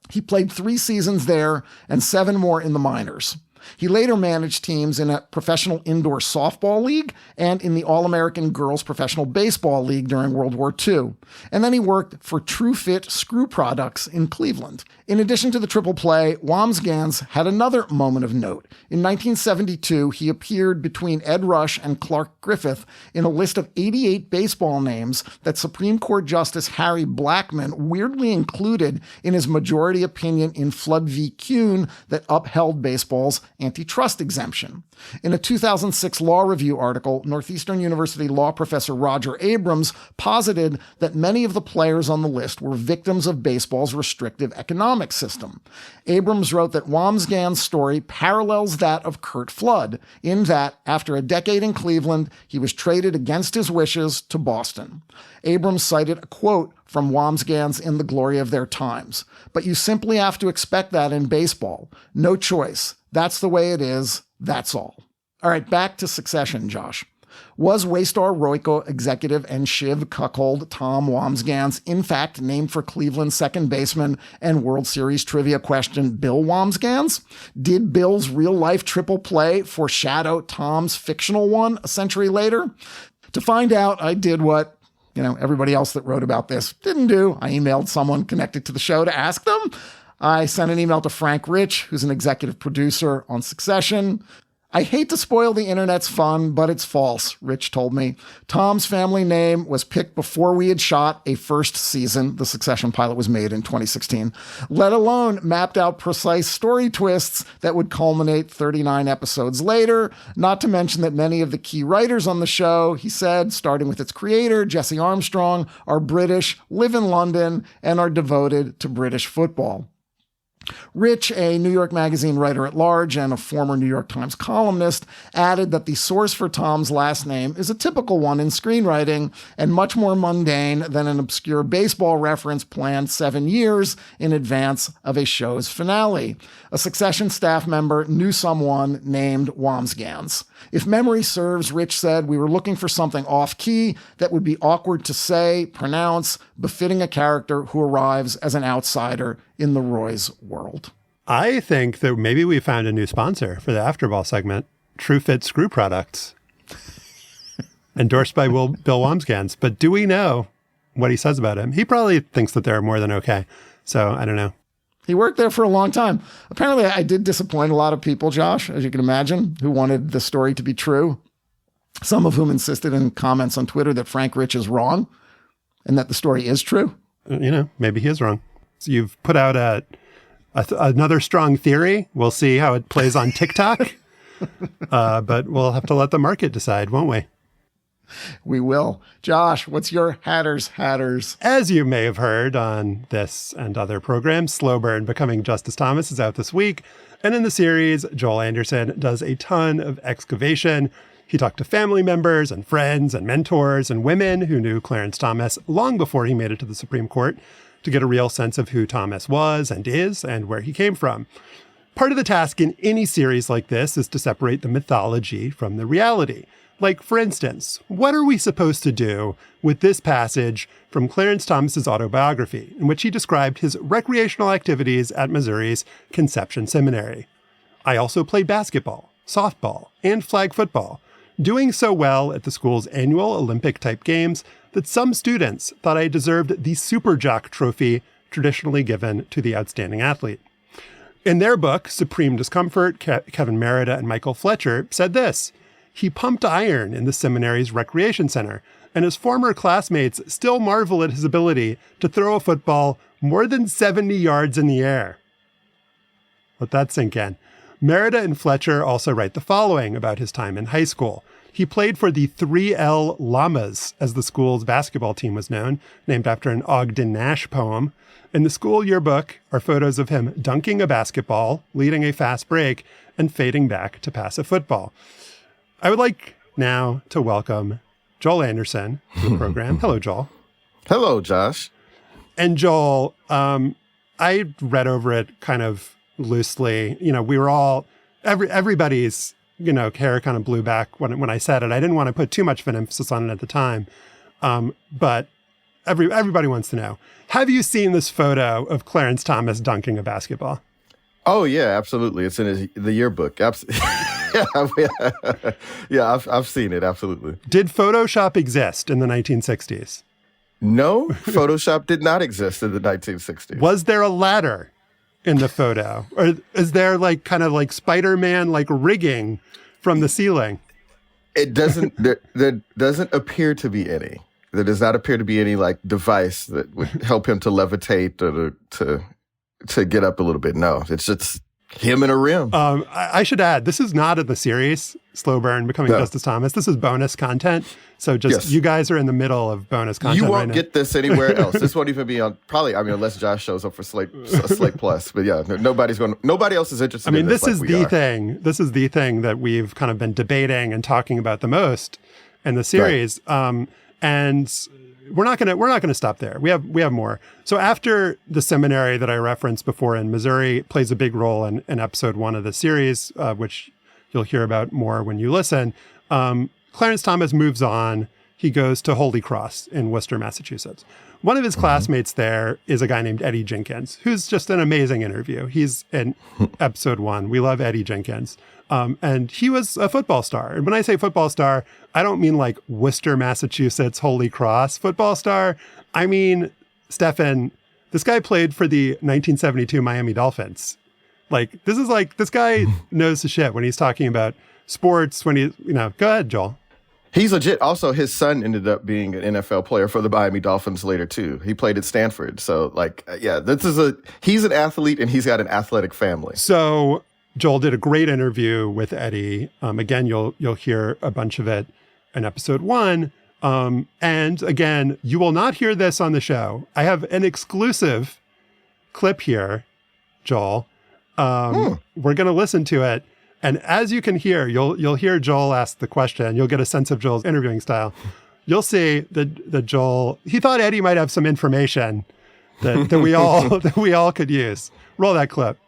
He played 3 seasons there and 7 more in the minors. He later managed teams in a professional indoor softball league and in the All-American Girls Professional Baseball League during World War II. And then he worked for True Fit Screw Products in Cleveland. In addition to the triple play, Wambsgans had another moment of note. In 1972, he appeared between Ed Rush and Clark Griffith in a list of 88 baseball names that Supreme Court Justice Harry Blackmun weirdly included in his majority opinion in Flood v. Kuhn that upheld baseball's antitrust exemption. In a 2006 Law Review article, Northeastern University law professor Roger Abrams posited that many of the players on the list were victims of baseball's restrictive economic system. Abrams wrote that Wambsgans' story parallels that of Curt Flood, in that, after a decade in Cleveland, he was traded against his wishes to Boston. Abrams cited a quote from Wambsgans in The Glory of Their Times. "But you simply have to expect that in baseball. No choice. That's the way it is. That's all." All right, back to Succession, Josh. Was Waystar Royco executive and Shiv cuckold Tom Wambsgans in fact named for Cleveland's second baseman and World Series trivia question Bill Wambsgans? Did Bill's real-life triple play foreshadow Tom's fictional one a century later? To find out, I did what everybody else that wrote about this didn't do. I emailed someone connected to the show to ask them. I sent an email to Frank Rich, who's an executive producer on Succession. "I hate to spoil the internet's fun, but it's false," Rich told me. "Tom's family name was picked before we had shot a first season. The Succession pilot was made in 2016, let alone mapped out precise story twists that would culminate 39 episodes later. Not to mention that many of the key writers on the show," he said, starting with its creator, Jesse Armstrong, "are British, live in London, and are devoted to British football." Rich, a New York Magazine writer at large and a former New York Times columnist, added that the source for Tom's last name is a typical one in screenwriting and much more mundane than an obscure baseball reference planned 7 years in advance of a show's finale. A Succession staff member knew someone named Wambsgans. "If memory serves," Rich said, "we were looking for something off-key that would be awkward to say, pronounce, befitting a character who arrives as an outsider in the Roy's world." I think that maybe we found a new sponsor for the Afterball segment, True Fit Screw Products, endorsed by Bill Wambsgans. But do we know what he says about him? He probably thinks that they're more than okay. So I don't know. He worked there for a long time. Apparently, I did disappoint a lot of people, Josh, as you can imagine, who wanted the story to be true. Some of whom insisted in comments on Twitter that Frank Rich is wrong and that the story is true. Maybe he is wrong. So you've put out another strong theory. We'll see how it plays on TikTok. But we'll have to let the market decide, won't we? We will. Josh, what's your Hatters? As you may have heard on this and other programs, Slow Burn Becoming Justice Thomas is out this week. And in the series, Joel Anderson does a ton of excavation. He talked to family members and friends and mentors and women who knew Clarence Thomas long before he made it to the Supreme Court to get a real sense of who Thomas was and is and where he came from. Part of the task in any series like this is to separate the mythology from the reality. Like, for instance, what are we supposed to do with this passage from Clarence Thomas's autobiography, in which he described his recreational activities at Missouri's Conception Seminary? "I also played basketball, softball, and flag football, doing so well at the school's annual Olympic-type games that some students thought I deserved the Super Jock trophy traditionally given to the outstanding athlete." In their book, Supreme Discomfort, Kevin Merida and Michael Fletcher said this: "He pumped iron in the seminary's recreation center, and his former classmates still marvel at his ability to throw a football more than 70 yards in the air." Let that sink in. Merida and Fletcher also write the following about his time in high school. He played for the 3L Llamas, as the school's basketball team was known, named after an Ogden Nash poem. In the school yearbook are photos of him dunking a basketball, leading a fast break, and fading back to pass a football. I would like now to welcome Joel Anderson to the program. Hello, Joel. Hello, Josh. And Joel, I read over it kind of loosely. We were all, everybody's, hair kind of blew back when I said it. I didn't want to put too much of an emphasis on it at the time. But everybody wants to know, have you seen this photo of Clarence Thomas dunking a basketball? Oh yeah, absolutely. It's in the yearbook. Yeah, I've seen it. Absolutely. Did Photoshop exist in the 1960s? No, Photoshop did not exist in the 1960s. Was there a ladder in the photo, or is there like kind of like Spider-Man like rigging from the ceiling? It doesn't. There doesn't appear to be any. There does not appear to be any like device that would help him to levitate or to get up a little bit. No, it's just him and a rim. I should add, this is not in the series, Slow Burn, Becoming Justice Thomas. This is bonus content. So just you guys are in the middle of bonus content. You won't get this anywhere else. This won't even be on, probably, I mean, unless Josh shows up for Slate Plus. But yeah, nobody else is interested in this. This is the thing. This is the thing that we've kind of been debating and talking about the most in the series. Right. And we're not gonna stop there. We have more. So after the seminary that I referenced before in Missouri plays a big role in episode 1 of the series, which you'll hear about more when you listen. Clarence Thomas moves on. He goes to Holy Cross in Worcester, Massachusetts. One of his classmates there is a guy named Eddie Jenkins, who's just an amazing interview. He's in episode 1. We love Eddie Jenkins. And he was a football star. And when I say football star, I don't mean like Worcester, Massachusetts, Holy Cross football star. I mean, Stefan, this guy played for the 1972 Miami Dolphins. This guy knows the shit when he's talking about sports, go ahead, Joel. He's legit. Also, his son ended up being an NFL player for the Miami Dolphins later, too. He played at Stanford. So, he's an athlete and he's got an athletic family. So, Joel did a great interview with Eddie. Again, you'll hear a bunch of it in episode 1. And again, you will not hear this on the show. I have an exclusive clip here, Joel. We're going to listen to it. And as you can hear, you'll hear Joel ask the question. You'll get a sense of Joel's interviewing style. You'll see that Joel, he thought Eddie might have some information that we all could use. Roll that clip.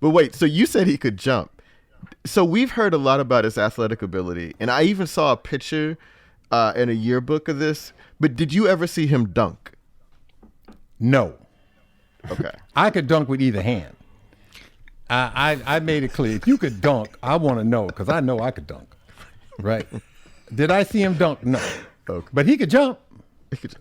But wait, so you said he could jump. So we've heard a lot about his athletic ability, and I even saw a picture in a yearbook of this. But did you ever see him dunk? No. Okay. I could dunk with either hand. I made it clear. If you could dunk, I want to know, because I know I could dunk. Right? Did I see him dunk? No. Okay. But he could jump.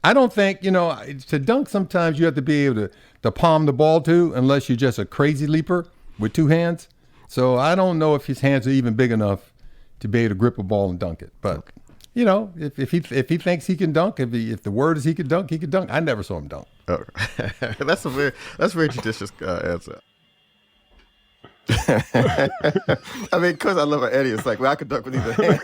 I don't think, to dunk, sometimes you have to be able to palm the ball too, unless you're just a crazy leaper with 2 hands. So I don't know if his hands are even big enough to be able to grip a ball and dunk it. But, if he thinks he can dunk, if the word is he can dunk, I never saw him dunk. Oh. That's a very judicious answer. I mean, because I love Eddie, it's like, I could dunk with either hand.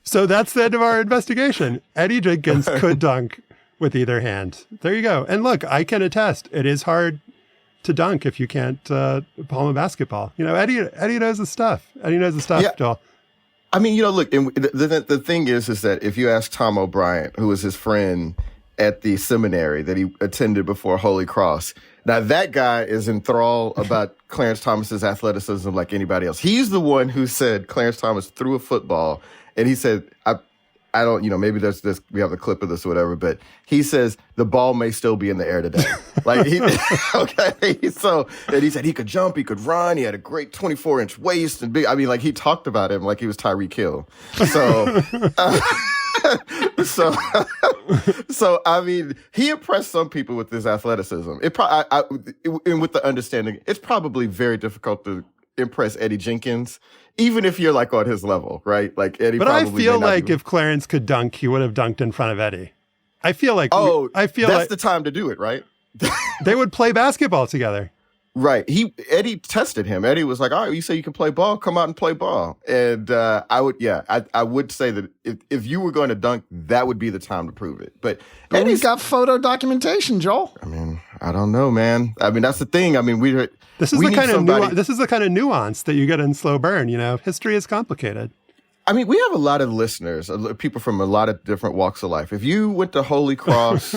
So that's the end of our investigation. Eddie Jenkins could dunk with either hand. There you go. And look, I can attest, it is hard to dunk if you can't palm a basketball. Eddie knows the stuff. Eddie knows the stuff, yeah. Joel. I mean, look, the thing is that if you ask Tom O'Brien, who was his friend at the seminary that he attended before Holy Cross, now that guy is enthralled about Clarence Thomas's athleticism like anybody else. He's the one who said Clarence Thomas threw a football, and he said, I don't, maybe there's this, we have a clip of this or whatever, but he says the ball may still be in the air today. Okay. So, and he said he could jump, he could run, he had a great 24-inch waist and big. I mean, he talked about him like he was Tyreek Hill. So, I mean, he impressed some people with his athleticism. And with the understanding, it's probably very difficult to impress Eddie Jenkins, even if you're like on his level, right? Like Eddie. But I feel like if Clarence could dunk, he would have dunked in front of Eddie. I feel like that's the time to do it, right? They would play basketball together. Right. Eddie tested him. Eddie was like, all right, you say you can play ball, come out and play ball. And I would say that if you were going to dunk, that would be the time to prove it. But Eddie's got photo documentation, Joel. I mean, I don't know, man. I mean, that's the thing. I mean, this is the kind of nuance that you get in Slow Burn. History is complicated. I mean, we have a lot of listeners, people from a lot of different walks of life. If you went to Holy Cross,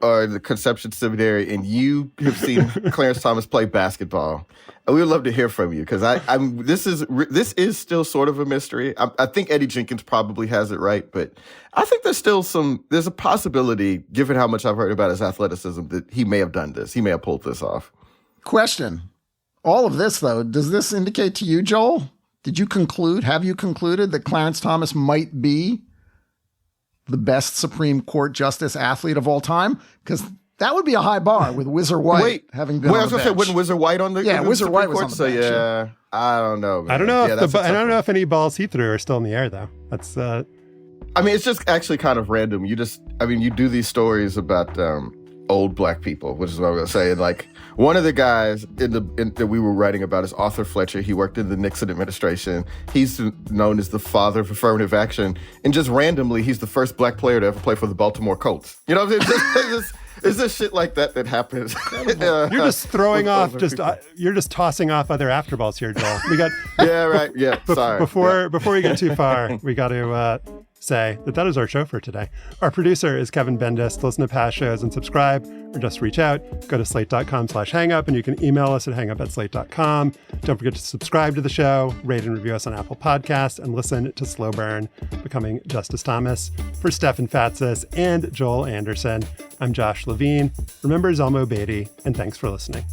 or the Conception Seminary and you have seen Clarence Thomas play basketball, we would love to hear from you because this is still sort of a mystery. I think Eddie Jenkins probably has it right, but I think there's a possibility, given how much I've heard about his athleticism, that he may have done this. He may have pulled this off. Question. All of this, though, does this indicate to you, Joel? Have you concluded that Clarence Thomas might be the best Supreme Court justice athlete of all time? Because that would be a high bar with Whizzer White having been on the bench. I was going to say, wasn't Whizzer White on the Whizzer White was Court? on the bench. So, yeah, I don't know, man. I don't know if any balls he threw are still in the air, though. That's... I mean, it's just actually kind of random. You do these stories about old black people, which is what I'm going to say. And like one of the guys that we were writing about is Arthur Fletcher. He worked in the Nixon administration. He's known as the father of affirmative action. And just randomly, he's the first black player to ever play for the Baltimore Colts. You know what I'm saying? It's just shit like that happens. You're just throwing off, you're just tossing off other afterballs here, Joel. We got yeah, right. Yeah, sorry. Before we get too far, we got to say that is our show for today. Our producer is Kevin Bendis. To listen to past shows and subscribe, or just reach out, go to slate.com/hangup, and you can email us at hangup@slate.com. Don't forget to subscribe to the show, rate and review us on Apple Podcasts, and listen to Slow Burn, Becoming Justice Thomas. For Stefan Fatsis and Joel Anderson, I'm Josh Levine. Remember Zelmo Beatty, and thanks for listening.